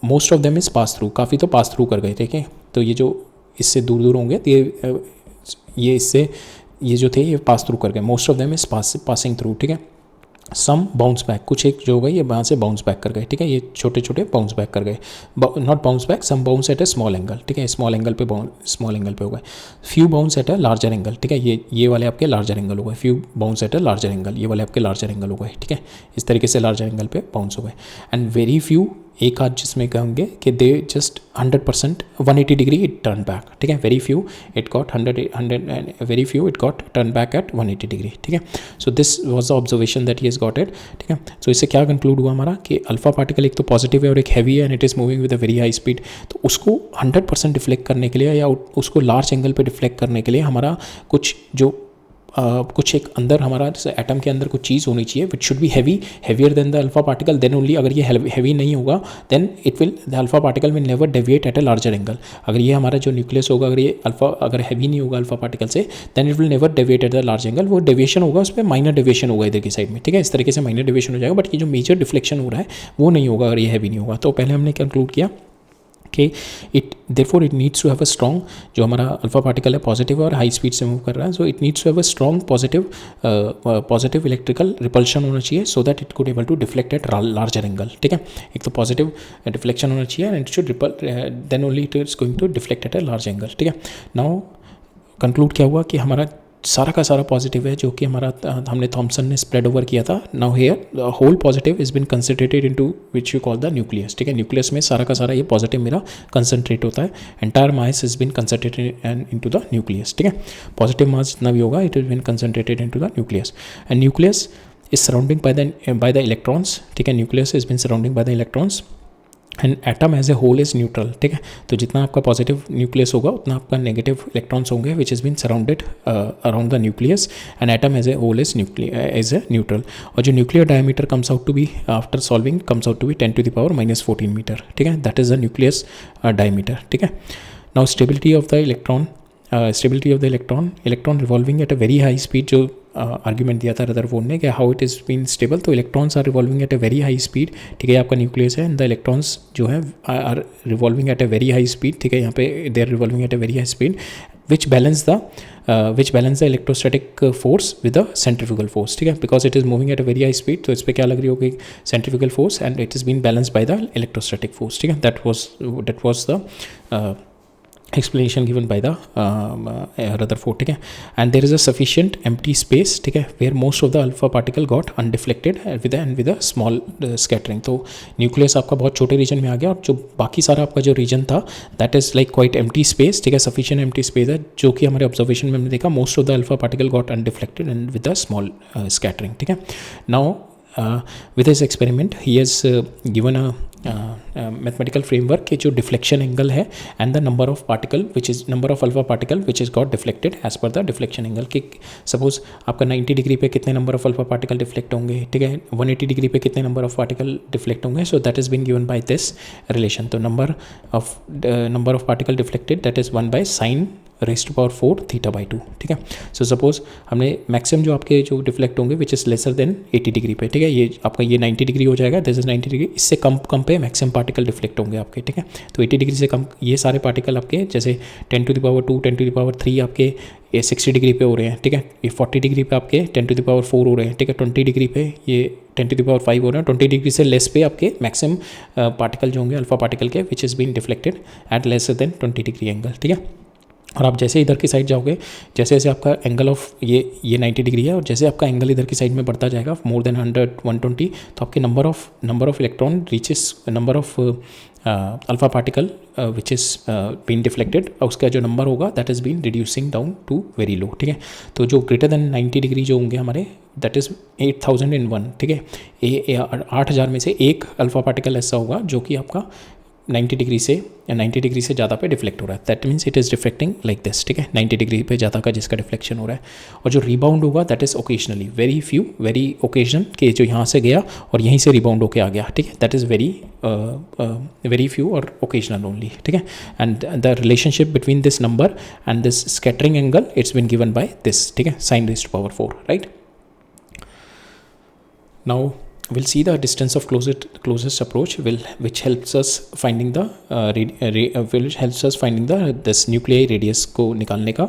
most of them is pass through, काफ़ी तो पास थ्रू कर गए, ठीक है। तो ये जो इससे दूर दूर होंगे ये इससे ये जो थे ये पास थ्रू कर गए, most of them is passing through, ठीक है। सम बाउंस बैक, कुछ एक जो हो गए ये वहाँ से बाउंस बैक कर गए, ठीक है, ये छोटे छोटे बाउंस बैक कर गए, not bounce back, some bounce at a small angle, ठीक है, स्मॉल एंगल पे हो गए, few bounce at a larger angle, ठीक है, ये वाले आपके लार्जर एंगल हो गए, few bounce at a larger angle, ये वाले आपके लार्जर एंगल हो गए, ठीक है, इस तरीके से लार्जर एंगल पे बाउंस हो गए एंड वेरी फ्यू एक आध जिसमें कहेंगे कि they just 100% 180 degree it turn back, ठीक है, very few it got 100 very few it got turn back at 180 degree, ठीक है. So this was the observation that he has got it, ठीक है. सो इससे क्या कंक्लूड हुआ हमारा कि अल्फा पार्टिकल एक तो पॉजिटिव है और एक हैवी है and it is moving with a very high speed. तो उसको 100% डिफ्लेक्ट करने के लिए या उसको लार्ज एंगल पे डिफ्लेक्ट करने के लिए हमारा कुछ जो कुछ एक अंदर हमारा जैसे एटम के अंदर कुछ चीज़ होनी चाहिए which should be heavier than the alpha particle. Then only अगर ये हैवी नहीं होगा then it will the alpha particle will never deviate at a larger angle. अगर ये हमारा जो न्यूक्लियस होगा अगर ये अगर हैवी नहीं होगा अल्फा पार्टिकल से then it will never deviate at the large angle. वो डेविएशन होगा उस पर माइनर डेविएशन होगा इधर की साइड में, ठीक है, इस तरीके से माइनर डेविएशन हो जाएगा. बट ये जो मेजर डिफ्लेक्शन हो रहा है वो नहीं होगा अगर ये हैवी नहीं होगा. तो पहले हमने कंक्लूड किया कि therefore it needs to have a strong, जो हमारा अल्फा पार्टिकल है पॉजिटिव और हाई स्पीड से मूव कर रहा है, so it needs to have a strong positive electrical repulsion होना चाहिए so that it could able to deflect at larger angle, ठीक है. एक तो पॉजिटिव डिफ्लेक्शन होना चाहिए and it should repel then only it is going to deflect at a large angle, ठीक है. नाउ कंक्लूड क्या हुआ कि हमारा सारा का सारा पॉजिटिव है जो कि हमारा हमने थॉमसन ने स्प्रेड ओवर किया था. Now here whole positive is been concentrated into which you call the nucleus, ठीक है. न्यूक्लियस में सारा का सारा ये पॉजिटिव मेरा कंसंट्रेट होता है. Entire mass is been concentrated into the nucleus, ठीक है. पॉजिटिव मास जितना भी होगा it is been concentrated into the nucleus and nucleus is surrounding by the electrons, ठीक है. Nucleus is been surrounding by the electrons and atom as a whole is neutral, ठीक है. तो जितना आपका पॉजिटिव न्यूक्लियस होगा उतना आपका नेगेटिव इलेक्ट्रॉन्स होंगे which is been surrounded around the nucleus and atom as a whole is a neutral. और जो nuclear diameter comes out to be after solving comes out to be 10⁻⁻14 metre, ठीक है. That is the nucleus diameter, ठीक है. Now stability of the electron revolving at a very high speed, जो argument दिया था Rutherford ने कि how it is been stable. तो electrons are revolving at a very high speed, ठीक है. आपका न्यूक्लियस है एंड द इलेक्ट्रॉन्स जो है are revolving at a very high speed, ठीक है. यहाँ पे they are revolving at a very high speed which balance the electrostatic force with the centrifugal force, ठीक है. because it is moving at a very high speed, तो इस पर क्या लग रही होगी centrifugal force and it is being balanced by the electrostatic force, ठीक है. that was the explanation given by the Rutherford, ठीक है. and there is a sufficient empty space, ठीक है, where most of the alpha particle got undeflected with a small scattering. तो nucleus आपका बहुत छोटे रीजन में आ गया और जो बाकी सारा आपका जो रीजन था that is like quite empty space, ठीक है. सफिशिएंट एम्प्टी स्पेस है जो कि हमारे ऑब्जर्वेशन में हमने देखा most of the alpha particle got undeflected and with a small scattering, ठीक है. Now with his experiment he has given a mathematical framework के जो डिफ्लेक्शन एंगल है and the number of particle which is number of alpha particle which is got deflected as per the deflection angle. कि suppose आपका 90 degree पे कितने number of alpha particle deflect होंगे, ठीक है. 180 डिग्री पे कितने नंबर ऑफ पार्टिकल डिफ्लेक्ट होंगे. So that is been given by this relation. तो number of particle deflected that is 1/sin raised to power 4 θ/2, ठीक है. सो सपोज हमने मैक्सिमम जो आपके जो डिफ्लेक्ट होंगे which is lesser than 80 degree पे, ठीक है. ये आपका ये 90 डिग्री हो जाएगा, दिस इज 90 डिग्री. इससे कम पे मैक्सिमम पार्टिकल डिफ्लेक्ट होंगे आपके, ठीक है. तो 80 डिग्री से कम ये सारे पार्टिकल आपके जैसे 10⁻², 10⁻³ आपके ये 60 डिग्री पे हो रहे हैं, ठीक है. ये 40 डिग्री पे आपके 10⁻⁴ हो रहे हैं, ठीक है. 20 डिग्री पे ये 10⁻⁵ हो रहे हैं. 20 डिग्री से लेस पे आपके मैक्सिमम पार्टिकल जो होंगे अल्फा पार्टिकल के which is been deflected at lesser than 20 degree angle, ठीक है. और आप जैसे इधर की साइड जाओगे जैसे जैसे आपका एंगल ऑफ ये 90 डिग्री है और जैसे आपका एंगल इधर की साइड में बढ़ता जाएगा मोर देन 100, 120, तो आपके number of electron reaches number of alpha particle which is been deflected उसका जो नंबर होगा that is been reducing down to very low, ठीक है. तो जो ग्रेटर देन 90 डिग्री जो होंगे हमारे दैट इज़ 8001, ठीक है. 8000 में से एक अल्फा पार्टिकल ऐसा होगा जो कि आपका 90 डिग्री से या 90 डिग्री से ज़्यादा पे डिफ्लेक्ट हो रहा है. That means it is deflecting like this, ठीक है. 90 डिग्री पे ज़्यादा का जिसका डिफ्लेक्शन हो रहा है. और जो रिबाउंड होगा that is occasionally, very occasion के जो यहाँ से गया और यहीं से रिबाउंड होके आ गया, ठीक है. दैट इज़ वेरी फ्यू और ओकेजनल ओनली, ठीक है. And the relationship between this number and this scattering angle it's been given by this, ठीक है, sin raised to power 4, right. Now we'll see the distance of closest approach which helps us finding this nuclei radius को निकालने का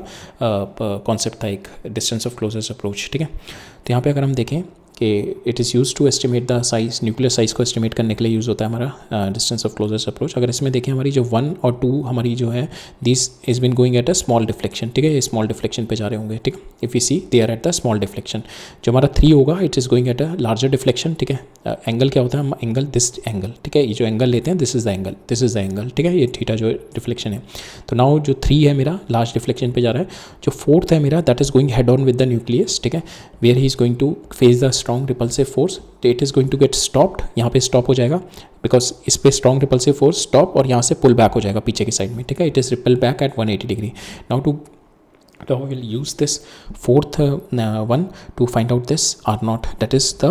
concept था एक distance of closest approach, ठीक है. तो यहाँ पे अगर हम देखें कि it is use to estimate the size, nuclear size को एस्टिमेट करने के लिए यूज़ होता है हमारा डिस्टेंस ऑफ क्लोजेस्ट अप्रोच। अगर इसमें देखें हमारी जो 1 और 2 हमारी जो है this is been going at a small deflection, ठीक है, ये स्मॉल डिफ्लेक्शन पे जा रहे होंगे, ठीक है। If you see they are at the small deflection. जो हमारा 3 होगा it is going at a larger deflection, ठीक है। एंगल क्या होता है, हम एंगल दिस एंगल, ठीक है, ये जो एंगल लेते हैं this is the angle, this is the angle, ठीक है, ये थीटा जो डिफ्लेक्शन है। तो नाउ जो 3 है मेरा लार्ज डिफ्लेक्शन पे जा रहा है। जो 4th है मेरा that is going head on with the nucleus, ठीक है, where he is going to face the strong repulsive force. तो it is going to get stopped, यहाँ पे स्टॉप हो जाएगा बिकॉज इस पर स्ट्रॉन्ग रिपल्सिव फोर्स स्टॉप, और यहाँ से पुल बैक हो जाएगा पीछे की साइड में, ठीक है। It is repel back at 180 degree. Now to Now we will use this 4th one to find out this R naught, that is the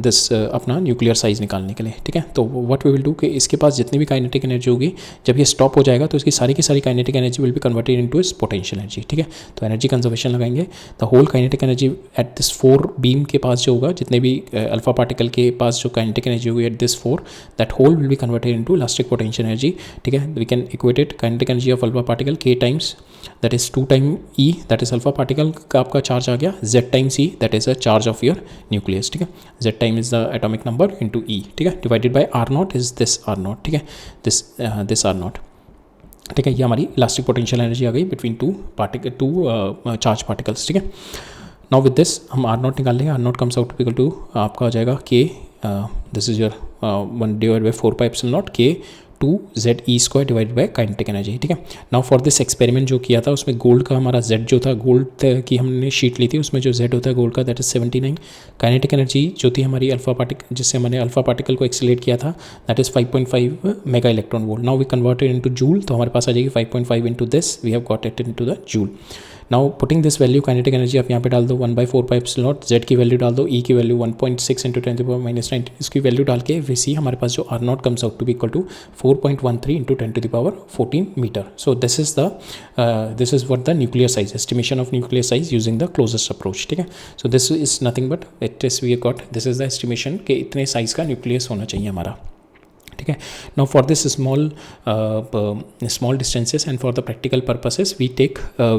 this अपना न्यूक्लियर साइज निकालने के लिए, ठीक है। तो व्हाट वी विल डू कि इसके पास जितनी भी काइनेटिक एनर्जी होगी जब ये स्टॉप हो जाएगा तो इसकी सारी की सारी kinetic energy will be converted into इस पोटेंशियल एनर्जी, ठीक है। तो एनर्जी कंजर्वेशन लगाएंगे। The whole kinetic energy at this 4 beam के पास जो होगा, जितने भी अल्फा पार्टिकल के पास जो काइनेटिक एनर्जी होगी at this 4, that whole will be converted into elastic potential energy, ठीक है। We can equate it kinetic energy of alpha particle k times that is 2 time E, that is alpha particle का आपका charge आ गया, Z times E, that is a charge of your nucleus, ठीक है। Z time is the atomic number into E, ठीक है, divided bye R not is this R not, ठीक है, दिस R नॉट, ठीक है। ये हमारी इलास्टिक पोटेंशियल एनर्जी आ गई बिटवीन टू चार्ज पार्टिकल्स, ठीक है। नाउ विद दिस हम R नॉट निकाल लेंगे। R naught comes out equal to आपका आ जाएगा K, this is your 1 divide by 4 pi epsilon naught K 2 ZE square divide by kinetic energy, ठीक है। नाउ फॉर दिस एक्सपेरिमेंट जो किया था उसमें गोल्ड का हमारा Z जो था, गोल्ड की हमने शीट ली थी, उसमें जो Z होता है गोल्ड का दैट इज 79। काइनेटिक एनर्जी जो थी हमारी अल्फा पार्टिकल, जिससे हमने अल्फा पार्टिकल को एक्सीलरेट किया था, that is 5.5 mega electron volt. Now we converted into joule, तो हमारे पास आ जाएगी 5.5 into this, we have got it into the joule. Now putting this value kinetic energy आप यहाँ पे डाल दो 1/4 पाई एप्सिलॉन नॉट, Z की वैल्यू डाल दो, E की वैल्यू 1.6 इंटू 10⁻⁻⁹, इसकी वैल्यू डाल के वी सी हमारे पास जो R naught comes out to be equal to 4.13 into 10⁻14 metre. So this is what the nuclear size, estimation of nuclear size using the closest approach, ठीक है। So this is nothing but it is we got, this is the estimation कि इतने size का nucleus होना चाहिए हमारा, ठीक है। Now for this small distances and for the practical purposes we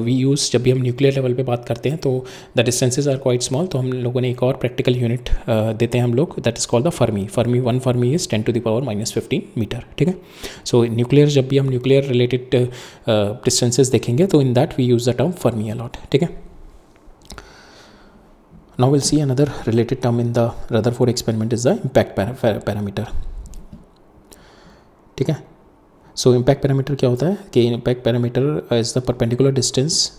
use, जब भी हम न्यूक्लियर लेवल पे बात करते हैं तो the distances are quite small, तो हम लोगों ने एक और प्रैक्टिकल यूनिट देते हैं हम लोग, that is called the fermi. 1 fermi is 10⁻⁻15 metre, ठीक है। सो न्यूक्लियर, जब भी हम न्यूक्लियर रिलेटेड डिस्टेंसेस देखेंगे तो in that we use the term fermi a lot, ठीक है। Now we'll see another related term in the Rutherford experiment is the impact parameter, ठीक है। सो इम्पैक्ट पैरामीटर क्या होता है कि impact parameter is the perpendicular distance,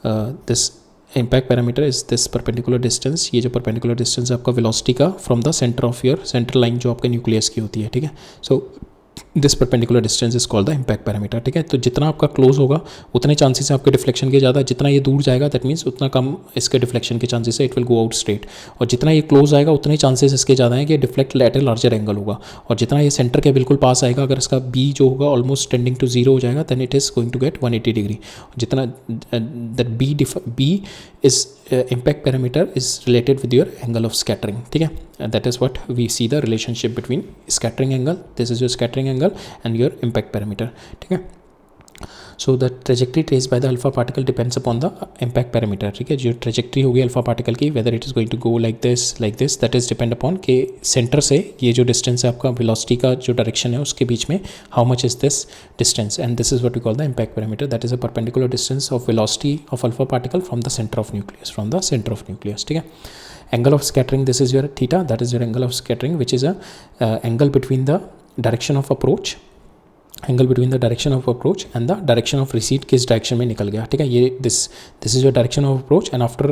this impact parameter is this perpendicular distance, ये जो परपेंडिकुलर डिस्टेंस है आपका वेलोसिटी का from the centre of your centre line जो आपका न्यूक्लियस की होती है, ठीक है। So this perpendicular distance is called the impact parameter, ठीक है। तो जितना आपका क्लोज होगा उतने चांसेस है आपके डिफ्लेक्शन के ज़्यादा, जितना ये दूर जाएगा दैट मीन्स उतना कम इसके डिफ्लेक्शन के चांसेस है, it will go out straight, और जितना ये क्लोज आएगा उतने चांसेस इसके ज़्यादा हैं कि deflect at a larger angle होगा, और जितना ये सेंटर के बिल्कुल पास आएगा, अगर इसका बी जो होगा ऑलमोस्ट टेंडिंग टू 0 हो जाएगा, then it is going to get 180 degree. जितना that b is impact parameter is related with your angle of scattering, ठीक है। that is what we see the relationship between scattering angle, this is your scattering angle and your impact parameter, ठीक है। so the trajectory traced by the alpha particle depends upon the impact parameter, ठीक है। जो trajectory होगी alpha particle की, whether it is going to go like this that is depend upon के center से ये जो distance है आपका velocity का जो direction है उसके बीच में how much is this distance, and this is what we call the impact parameter, that is a perpendicular distance of velocity of alpha particle from the center of nucleus, ठीक है। angle of scattering, this is your theta, that is your angle of scattering, which is a angle between the direction of approach and the direction of recede, किस direction में निकल गया, ठीक है। ये this is your direction of approach and after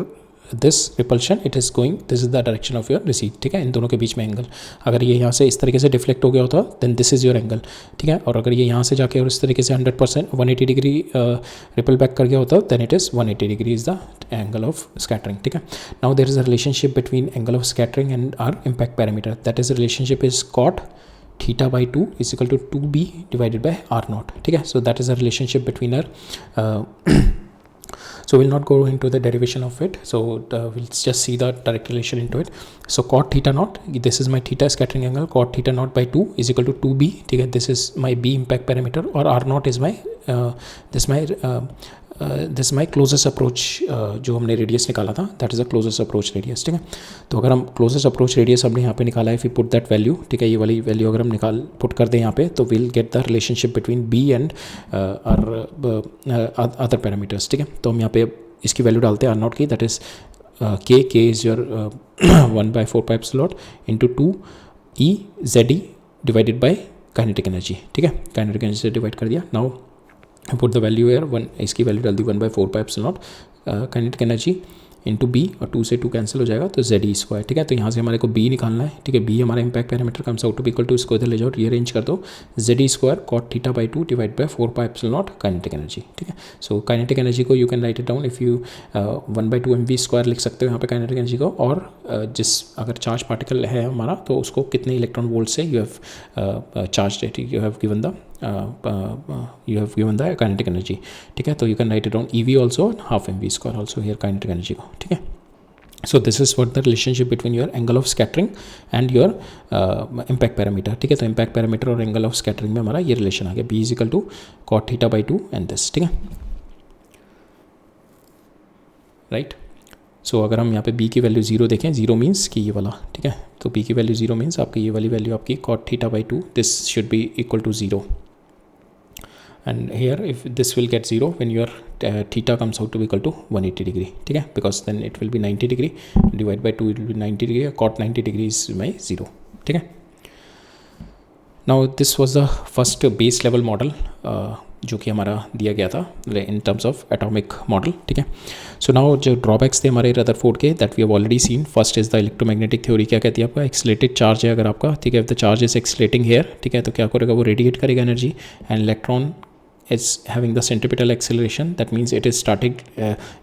this repulsion it is going, this is the direction of your recede, ठीक है। इन दोनों के बीच में एंगल, अगर ये यहाँ से इस तरीके से डिफ्लेक्ट हो गया होता then this is your angle, ठीक है। और अगर ये यहाँ से जाके और इस तरीके से 100% 180 डिग्री रिपल बैक कर गया होता then it is 180 degree is the angle of scattering, ठीक है। now there is a relationship between angle of scattering and our impact parameter, that is the relationship is cot theta by 2 is equal to 2b divided by r naught, ठीक है। so that is a relationship between our so we'll not go into the derivation of it, so we'll just see the direct relation into it. so cot theta naught, this is my theta scattering angle, cot theta naught by 2 is equal to 2b, ठीक है। this is my b impact parameter, और r naught is my this my closest approach, जो हमने radius निकाला था that is a closest approach radius, ठीक है। तो अगर हम क्लोजेस्ट अप्रोच रेडियस हमने यहाँ पे निकाला है, फिर पुट दैट वैल्यू, ठीक है, ये वाली वैल्यू अगर हम पुट कर दें यहाँ पे, तो will get the relationship between b and other parameters, ठीक है। तो हम यहाँ पे इसकी वैल्यू डालते हैं आर नॉट की, दैट इज़ के is your 1/4 slot into 2 E Z E divided by kinetic energy, ठीक है। काइनेटिक एनर्जी से डिवाइड कर दिया। Now put the value air 1, इसकी वैल्यू डाल दी 1/4 काइनेटिक एनर्जी इंटू बी, और 2 से 2 कैंसिल हो जाएगा तो जेड ई स्क्वायर, ठीक है। तो यहाँ से हमारे को बी निकालना है, ठीक है। बी हमारा impact parameter comes out to be equal to, इसको इधर ले जाओ, रीअरेंज कर दो, Z e square cot theta by 2 divide by 4πε0 kinetic energy, ठीक है। सो काइनेटिक एनर्जी को you can write it down if you 1/2 mv square लिख सकते हो यहाँ पे काइनेटिक एनर्जी को, और अगर चार्ज पार्टिकल है हमारा तो उसको कितने इलेक्ट्रॉन वोल्ट से you have charge, you have given the kinetic energy, ठीक है। तो you can write it down E V also, half mv square also here kinetic energy को, ठीक है। So this is what the relationship between your angle of scattering and your impact parameter, ठीक है। तो impact parameter और angle of scattering में हमारा ये रिलेशन आ गया, B is equal to cot theta by 2 and this, ठीक है, राइट। सो अगर हम यहाँ पे b की वैल्यू 0 देखें, 0 मीन्स कि ये वाला, ठीक है। तो b की वैल्यू 0 मीन्स आपकी ये वाली वैल्यू आपकी cot theta by 2, this should be equal to 0, and here if this will get 0 when your theta comes out to be equal to 180 degree, ठीक है, because then it will be 90 degree, divide by 2 it will be 90 degree, cot 90 degree is my 0, ठीक है। now this was the first base level model जो कि हमारा दिया गया था इन टर्म्स ऑफ एटॉमिक मॉडल, ठीक है। सो नाउ जो ड्रॉबैक्स थे हमारे रदरफोर्ड के, that we have already seen. First is the electromagnetic theory, क्या कहती है आपका, एक्सलेटेड चार्ज है अगर आपका, ठीक है, the charge is accelerating here, ठीक है, तो क्या करेगा वो रेडिएट करेगा energy, and electron is having the centripetal acceleration, that means it is starting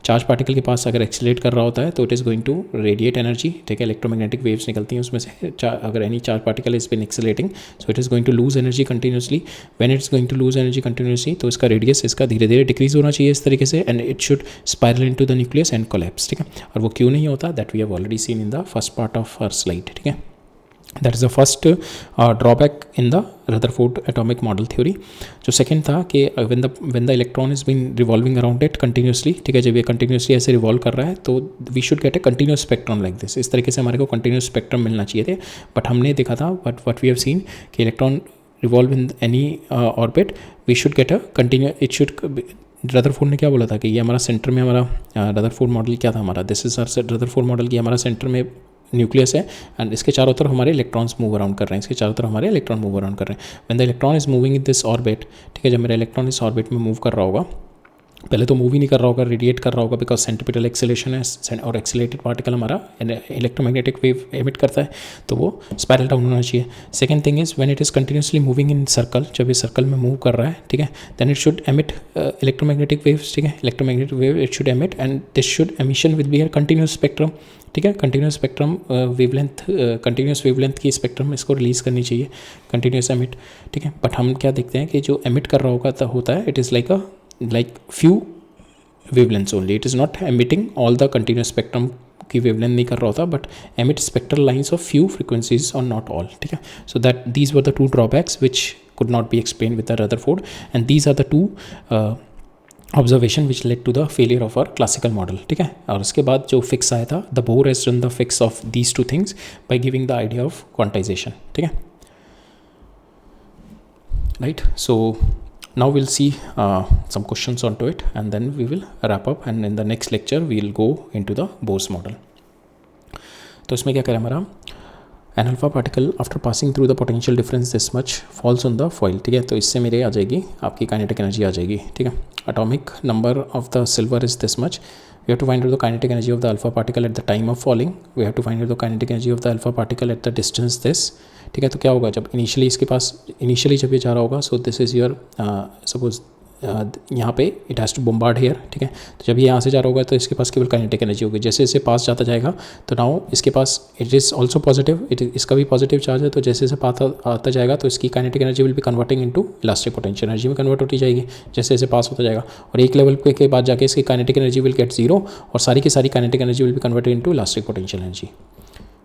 charge particle के पास अगर एक्सीलेट कर रहा होता है तो it is going to radiate energy, ठीक है। इलेक्ट्रोमैग्नेटिक वेव्स निकलती हैं उसमें से, अगर any charge particle is been accelerating, so it is going to lose energy continuously. When it's going to lose energy continuously, तो इसका रेडियस इसका धीरे धीरे डिक्रीज होना चाहिए इस तरीके से, and it should spiral into the nucleus and collapse, ठीक है। और वो क्यों नहीं होता, that we have already seen in the first part of our slide, ठीक है। That is the first drawback in the Rutherford atomic model theory. जो सेकंड था कि when the electron is been revolving around it continuously, ठीक है, जब ये continuously ऐसे रिवॉल्व कर रहा है तो we should get a continuous spectrum like this, इस तरीके से हमारे को कंटिन्यूस स्पेक्ट्रम मिलना चाहिए थे। बट हमने देखा था वट वी हैव सीन कि electron revolve in any orbit, we should get a continue, it should, Rutherford ने क्या बोला था कि ये हमारा सेंटर में, हमारा रदरफोर्ड मॉडल क्या था हमारा, दिस इज रदरफोर्ड मॉडल की हमारा सेंटर में न्यूक्लियस है, एंड इसके चारों तरफ हमारे इलेक्ट्रॉन्स मूव अराउंड कर रहे हैं, इसके चारों तरफ हमारे इलेक्ट्रॉन मूव अराउंड कर रहे हैं। When the electron is moving in this orbit, ठीक है, जब मेरा इलेक्ट्रॉन इस ऑर्बिट में मूव कर रहा होगा, पहले तो मूव ही नहीं कर रहा होगा, रेडिएट कर रहा होगा, बिकॉज सेंट्रिपिटल एक्सेलेरेशन है, और एक्सेलेटेड पार्टिकल हमारा इलेक्ट्रोमैग्नेटिक वेव एमिट करता है, तो वो स्पाइरल डाउन होना चाहिए। Second thing is when it is continuously moving in circle, जब ये सर्कल में मूव कर रहा है, ठीक है, then it should emit electromagnetic waves, ठीक है, electromagnetic wave it should emit, and this should emission with be here continuous spectrum, ठीक है, continuous spectrum wavelength, continuous wavelength की स्पेक्ट्रम इसको रिलीज़ करनी चाहिए, कंटिन्यूस एमिट, ठीक है। बट हम क्या देखते हैं कि जो एमिट कर रहा होता है it is like few wavelengths only, it is not emitting all the continuous spectrum की wavelength नहीं कर रहा होता, but emit spectral lines of few frequencies or not all, ठीक है। So that these were the two drawbacks which could not be explained with the Rutherford, and these are the two observation which led to the failure of our classical model, ठीक है। और उसके बाद जो fix आया था, the Bohr has done the fix of these two things by giving the idea of quantization, ठीक है, right। So now we'll see some questions onto it, and then we will wrap up, and in the next lecture we will go into the Bohr's model। तो इसमें क्या करें हमारा, an alpha particle after passing through the potential difference this much falls on the foil, ठीक है। तो इससे मेरे आ जाएगी आपकी काइनेटिक एनर्जी आ जाएगी, ठीक है। atomic number of the silver is this much, we have to find out the kinetic energy of the alpha particle at the time of falling, we have to find out the kinetic energy of the alpha particle at the distance this, ठीक है। तो क्या होगा जब initially इसके पास, initially जब ये जा रहा होगा, so this is your suppose यहाँ पे it has to bombard here, ठीक है। तो जब ये यहाँ से जा रहा होगा तो इसके पास केवल काइनेटिक एनर्जी होगी, जैसे जैसे पास जाता जाएगा तो नाउ इसके पास इट इज़ ऑल्सो पॉजिटिव, इसका भी पॉजिटिव चार्ज है, तो जैसे जैसे पास आता जाएगा तो इसकी kinetic energy will B converting into elastic potential energy में कन्वर्ट होती जाएगी जैसे जैसे पास होता जाएगा, और एक लेवल के बाद जाके इसकी kinetic energy will get zero, और सारी की सारी kinetic energy will be converted into elastic potential energy,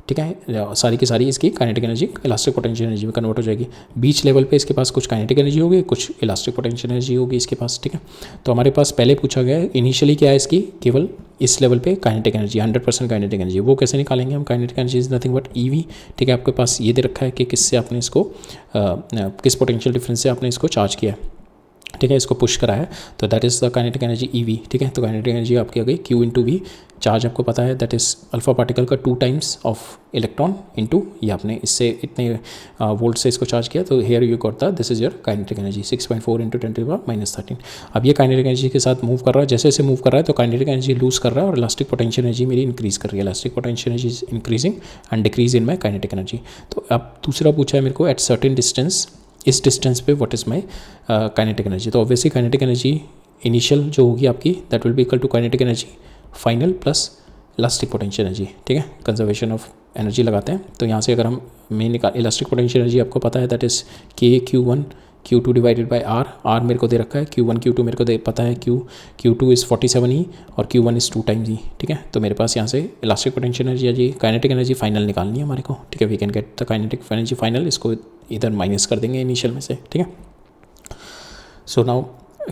ठीक है, सारी की सारी इसकी kinetic energy elastic potential energy में कन्वर्ट हो जाएगी। बीच लेवल पे इसके पास कुछ काइनेटिक एनर्जी होगी, कुछ इलास्टिक पोटेंशियल एनर्जी होगी इसके पास, ठीक है। तो हमारे पास पहले पूछा गया है इनिशियली क्या है इसकी, केवल इस लेवल पे काइनेटिक एनर्जी 100% काइनेटिक एनर्जी, वो कैसे निकालेंगे हम। Kinetic energy is nothing but EV, ठीक है। आपके पास ये दे रखा है कि किससे आपने इसको किस पोटेंशियल डिफरेंस से आपने इसको चार्ज किया है, ठीक है, इसको पुश करा है, तो that is the kinetic energy E V, ठीक है। तो काइनेटिक एनर्जी आपकी आ गई क्यू इंटू वी, चार्ज आपको पता है दैट इज़ अल्फा पार्टिकल का 2 टाइम्स ऑफ इलेक्ट्रॉन इंटू ये आपने इससे इतने वोल्ट से इसको चार्ज किया, तो here you got the this is your kinetic energy 6.4 into 10⁻⁻13। अब ये काइनेटिक एनर्जी के साथ मूव कर रहा है, जैसे जैसे मूव कर रहा है तो काइनेटिक एनर्जी लूज कर रहा है और इलास्टिक पोटेंशियल एनर्जी मेरी इंक्रीज कर रही है। Elastic potential energy is increasing and decrease in my kinetic energy. तो अब दूसरा पूछा है मेरे को एट सर्टेन डिस्टेंस, इस डिस्टेंस पे what is my kinetic energy. तो ऑब्वियसली काइनेटिक एनर्जी इनिशियल जो होगी आपकी that will be equal to kinetic energy final plus elastic potential energy, ठीक है। कंजर्वेशन ऑफ एनर्जी लगाते हैं, तो यहाँ से अगर हम मेन निकाल इलास्टिक पोटेंशियल एनर्जी आपको पता है that is K Q2 divided by R मेरे को दे रखा है, Q1 Q2 मेरे को पता है, Q2 इज़ 47 E और Q1 इज़ 2 टाइम्स E, ठीक है। तो मेरे पास यहाँ से इलास्टिक पोटेंशियल एनर्जी आ जाएगी, काइनेटिक एनर्जी फाइनल निकालनी है हमारे को, ठीक है। We can get the kinetic energy final, इसको इधर माइनस कर देंगे इनिशियल में से, ठीक है। So now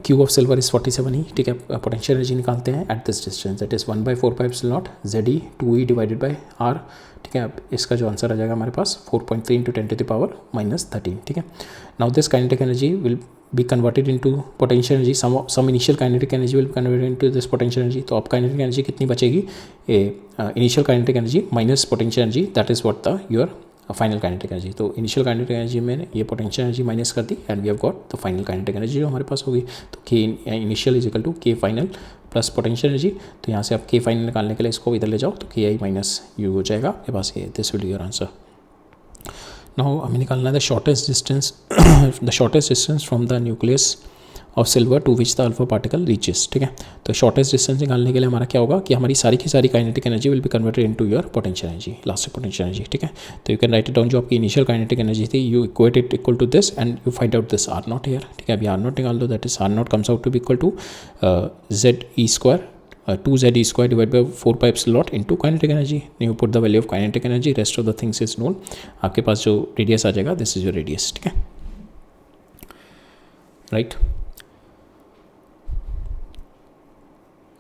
q of silver is 47 ही, ठीक है। पोटेंशियल एनर्जी निकालते हैं at this distance that is 1/4πε0 ZE 2E divided by R, ठीक है। अब इसका जो आंसर आ जाएगा हमारे पास 4.3 इंटू 10⁻⁻13, ठीक है। Now this kinetic energy will be converted into potential energy, some initial kinetic energy will be converted into this potential energy. तो अब काइनेटिक एनर्जी कितनी बचेगी, initial kinetic energy minus potential energy, that is what the your final kinetic energy. तो initial kinetic energy में ये potential energy minus कर दी and we have got the final kinetic energy जो हमारे पास होगी। तो के इनिशियल इज इक्वल टू के फाइनल प्लस पोटेंशियल एनर्जी। तो यहाँ से आप के फाइनल निकालने के लिए इसको इधर ले जाओ, तो के आई माइनस यू हो जाएगा आपके पास, ये this will be your answer. नाउ हमें निकालना है the shortest distance from the nucleus of silver to which the alpha particle reaches, ठीक है। तो शॉर्टेस्ट डिस्टेंस निकालने के लिए हमारा क्या होगा कि हमारी सारी की सारी kinetic energy will be converted into your potential energy, elastic potential energy, ठीक है। तो you can write it down, जो आपकी इनिशियल काइनेटिक एनर्जी थी you equate it equal to this and you find out this R0 here, ठीक है। अभी R0 निकाल दो, that is R0 comes out to be equal to ZE² 2ZE² divide by 4πε0 into kinetic energy. You put the value of kinetic energy, rest of the things is known. आपके पास जो radius आ जाएगा this is your radius, ठीक है, right.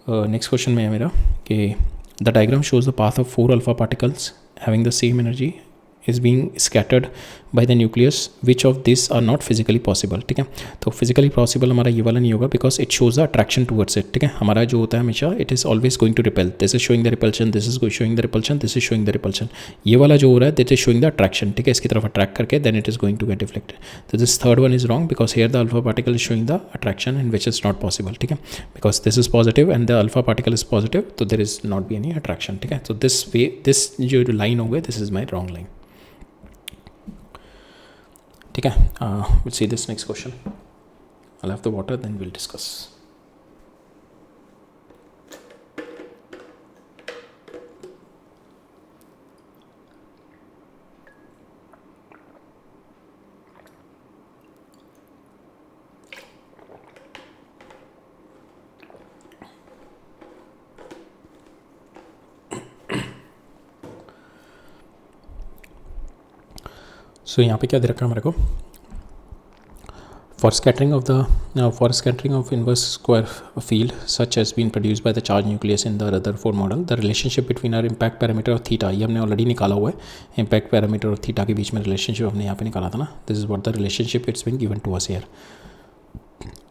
Next question में है मेरा कि the diagram shows the path of 4 alpha particles having the same energy is being scattered by the nucleus, which of this are not physically possible, ठीक है। तो physically possible हमारा ये वाला नहीं होगा because it shows the attraction towards it, ठीक है। हमारा जो होता है हमेशा it is always going to repel, this is showing the repulsion, this is showing the repulsion, this is showing the repulsion. ये वाला जो हो रहा है that is showing the attraction, ठीक है, इसकी तरफ अट्रैक्ट करके then it is going to get reflected. तो this third one is wrong because here the alpha particle is showing the attraction and which is not possible, ठीक है, because this is positive and the alpha particle is positive, तो there is not be any attraction, ठीक है। तो this जो line हो गई this is my wrong line, ठीक है। Will see this next question, I have the water then will discuss. So यहाँ पे क्या दे रखा है हमारे को, for scattering of inverse square field such as being produced by the charged nucleus in the Rutherford model, the relationship between our impact parameter और theta, ये हमने ऑलरेडी निकाला हुआ है। इम्पैक्ट पैरामीटर और थीटा के बीच में रिलेशनशिप हमने यहाँ पे निकाला था ना, this is what the relationship it's been given to us here,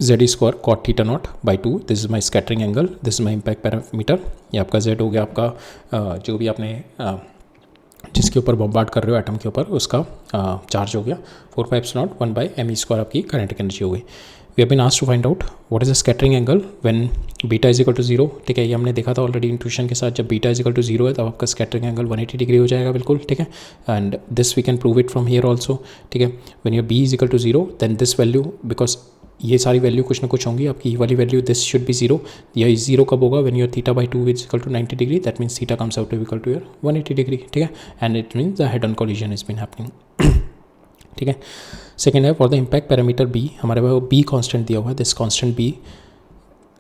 ZE² cot theta naught by 2, this is my scattering angle, this is my impact parameter. ये आपका Z हो गया, आपका जो भी आपने जिसके ऊपर बॉम्बार्ड कर रहे हो एटम के ऊपर उसका चार्ज हो गया, 4πε0 1/m² आपकी काइनेटिक एनर्जी हो गई। We have been asked to find out what is the scattering angle when beta is equal to 0, ठीक है। ये हमने देखा था ऑलरेडी इंट्यूशन के साथ, जब बीटा इज इक्वल टू 0 है तब आपका स्कैटरिंग एंगल 180 डिग्री हो जाएगा, बिल्कुल, ठीक है। And this we can prove it from here also, ठीक है। When your b is equal to 0 then this value, because ये सारी वैल्यू कुछ ना कुछ होंगी, आपकी ये वाली वैल्यू दिस शुड बी 0, या 0 कब होगा, when your theta by 2 is equal to 90 degree, that means theta comes out to equal to your 180 degree, ठीक है। And it means the head on collision is been happening, ठीक है। Second है for the impact parameter b, हमारे पास b constant दिया हुआ है, this constant b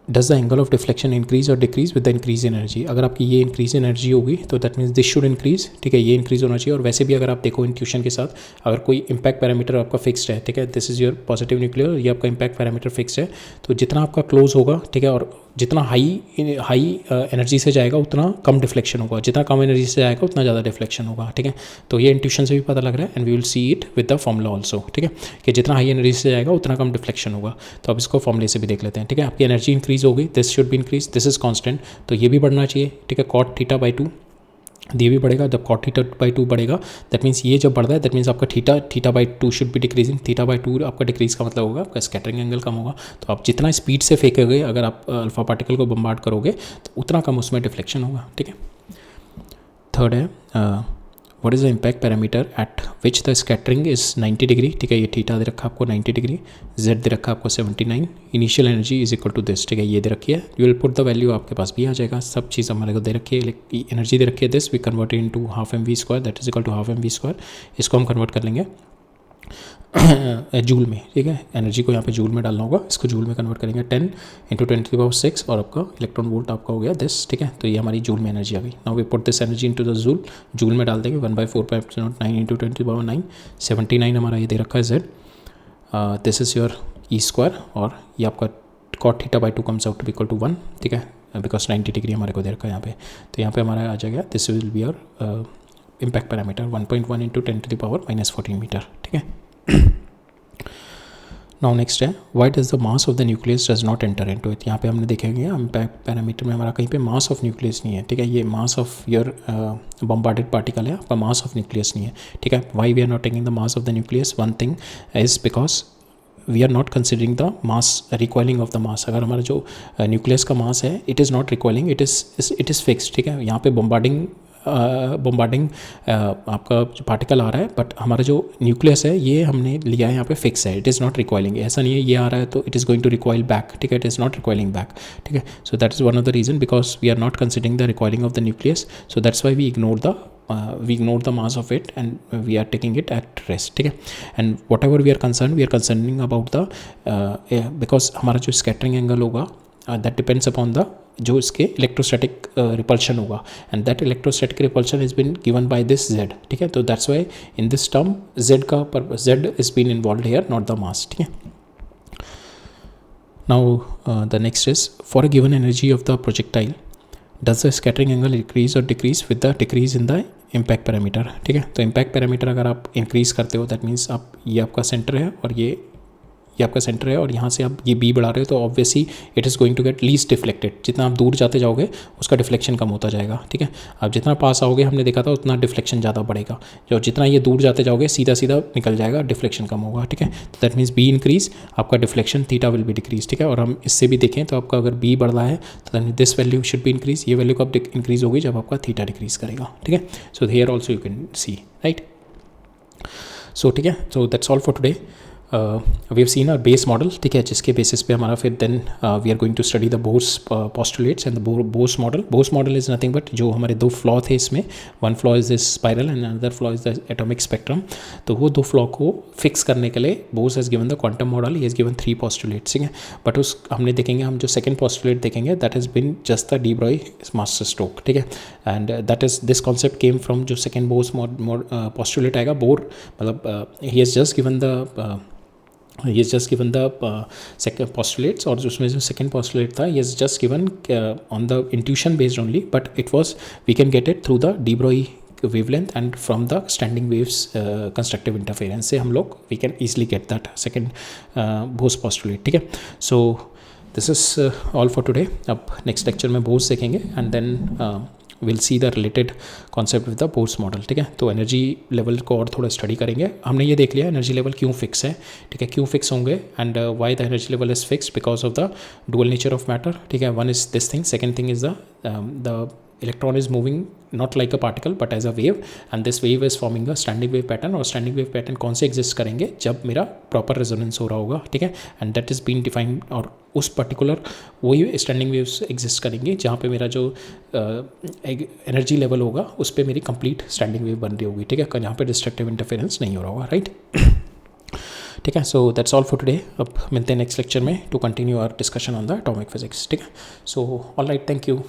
does the angle of deflection increase और decrease with the increase energy. अगर आपकी ये इंक्रीज एनर्जी होगी तो that means this should increase, ठीक है, ये इंक्रीज होना चाहिए। और वैसे भी अगर आप देखो इंट्यूशन के साथ, अगर कोई इम्पैक्ट पैरामीटर आपका फिक्स्ड है, ठीक है, this is your positive nuclear, ये आपका इम्पैक्ट पैरामीटर फिक्स्ड है, तो जितना आपका क्लोज होगा, ठीक है, और जितना हाई एनर्जी से जाएगा उतना कम डिफ्लेक्शन होगा, जितना कम एनर्जी से जाएगा उतना ज़्यादा डिफ्लेक्शन होगा, ठीक है। तो ये इंट्यूशन से भी पता लग रहा है and we will see it with the formula also, ठीक है, कि जितना हाई एनर्जी से जाएगा उतना कम डिफ्लेक्शन होगा। तो अब इसको फॉर्मूले से भी देख लेते हैं, ठीक है। आपकी एनर्जी इंक्रीज होगी, this should be increase, this is constant, तो ये भी बढ़ना चाहिए, ठीक है, cot थीटा बाई 2, ये भी बढ़ेगा। जब cot थीटा बाई 2 बढ़ेगा दैट मीन्स ये जब बढ़ता है दैट मीन्स आपका theta by 2 should be decreasing, theta by 2 आपका डिक्रीज का मतलब होगा आपका स्कैटरिंग एंगल कम होगा। तो आप जितना स्पीड से फेंकोगे, अगर आप अल्फा पार्टिकल को बम्बार्ड करोगे तो उतना कम उसमें डिफ्लेक्शन होगा, ठीक है। थर्ड है what is the impact parameter eight which the scattering is 90 degree, ठीक है, ये थीटा दे रखा आपको 90 डिग्री, जेड दे रखा आपको 79, initial energy is equal to this, ठीक है, ये दे रखी है। You will put the value, आपके पास भी आ जाएगा, सब चीज़ हमारे को दे रखी है, एनर्जी दे रखी है this, we convert into half mv² that is equal to half mv², इसको हम कन्वर्ट कर लेंगे जूल में, ठीक है, एनर्जी को यहाँ पे जूल में डालना होगा, इसको जूल में कन्वर्ट करेंगे 10 × 10⁶ और आपका इलेक्ट्रॉन वोल्ट आपका हो गया दिस, ठीक है। तो ये हमारी जूल में एनर्जी आ गई। Now we put this energy into the joule में डाल देंगे 1/409 × 10⁻9, 79 हमारा ये दे रखा है Z, this is your E² और ये आपका cot theta by 2 comes out to equal to 1, ठीक है, बिकॉज 90 डिग्री हमारे को दे रखा है यहाँ पे। तो यहाँ पे हमारा आ जाएगा this will be your impact parameter 1.1 × 10⁻14 metre, ठीक है। नाउ नेक्स्ट है why does the mass of the nucleus does not enter into it. यहाँ पे हमने देखेंगे इम्पैक्ट पैरामीटर में हमारा कहीं पे मास ऑफ न्यूक्लियस नहीं है, ठीक है, ये mass of your bombarded particle है, आपका मास ऑफ न्यूक्लियस नहीं है, ठीक है। Why we are not taking the mass of the nucleus, one thing is because we are not considering the mass recoiling of the mass. अगर हमारा जो nucleus का मास है it is not recoiling, it is fixed, ठीक है। यहाँ पे bombarding आपका जो पार्टिकल आ रहा है, बट हमारा जो न्यूक्लियस है ये हमने लिया है यहाँ पे फिक्स है, इट इज़ नॉट रिकॉइलिंग। ऐसा नहीं है ये आ रहा है तो it is going to recoil back, ठीक है, it is not recoiling back, ठीक है। So that is one of the reason because we are not considering the recoiling of the nucleus, so that's why we ignore the mass of it and we are taking it at rest, ठीक है। and whatever we are concerning about the because हमारा जो scattering angle होगा that depends upon the जो इसके electrostatic repulsion होगा and that electrostatic repulsion is been given by this Z, ठीक है। तो that's why in this term Z is been involve here, not the mass, ठीक है। Now the next is for a given energy of the projectile does the scattering angle increase और decrease with the decrease in the impact parameter, ठीक है। तो impact parameter अगर आप increase करते हो दैट मीन्स आप ये आपका सेंटर है और ये आपका सेंटर है और यहाँ से आप ये बी बढ़ा रहे हो तो obviously it is going to get least deflected. जितना आप दूर जाते जाओगे उसका डिफ्लेक्शन कम होता जाएगा, ठीक है। आप जितना पास आओगे हमने देखा था उतना डिफ्लेक्शन ज़्यादा बढ़ेगा, जो जितना ये दूर जाते जाओगे सीधा सीधा निकल जाएगा, डिफ्लेक्शन कम होगा, ठीक है। तो दैट मीन्स बी इंक्रीज, आपका deflection theta will be decrease, ठीक है। और हम इससे भी देखें तो आपका अगर बी बढ़ रहा है तो that mean this value should be increase, ये वैल्यू कब इंक्रीज होगी जब आपका थीटा डिक्रीज करेगा, ठीक है। So here also you can see, right. So ठीक है, so that's all for today. We have seen our base model, ठीक है, जिसके बेसिस पे हमारा फिर then we are going to study the Bohr's postulates and the Bohr's model. Bohr's model is nothing but जो हमारे दो फ्लॉ थे इसमें, one flaw is this spiral and another flaw is the atomic spectrum. तो वो दो flaw को fix करने के लिए Bohr's has given the quantum model, he has given 3 postulates, ठीक है। बट उस हमने देखेंगे, हम जो सेकंड पोस्टुलेट देखेंगे that has been just the de Broglie master, stroke है। And that is this concept came from जो सेकंड बोर्स पोस्टुलेट आएगा, बोर मतलब he has just given the he has just given the second postulates, और उसमें जो second postulate था he has just given on the intuition based only, but it was we can get it through the de Broglie wavelength and from the standing waves constructive interference से हम लोग we can easily get that second Bose postulate, ठीक है। So this is all for today। अब next lecture में Bose देखेंगे and then will see the related concept with the Bohr's model, ठीक है। तो एनर्जी लेवल को और थोड़ा स्टडी करेंगे। हमने ये देख लिया एनर्जी लेवल क्यों फिक्स है, ठीक है, क्यों फिक्स होंगे and Y the energy level is fix because of the dual nature of matter, ठीक है। One is this thing, second thing is the electron is moving not like a particle but as a wave and this wave is forming a standing wave pattern, और standing wave pattern कौन से exist करेंगे जब मेरा proper resonance हो रहा होगा, ठीक है। and that is being defined, और उस particular वही standing waves exist करेंगे जहाँ पे मेरा जो energy level होगा उस पर मेरी complete standing wave बन रही होगी, ठीक है, जहाँ पे destructive interference नहीं हो रहा होगा, right। ठीक है. So that's all for today. अब मिलते हैं नेक्स्ट लेक्चर में to continue our discussion on the atomic physics. ठीक है. So all right, thank you.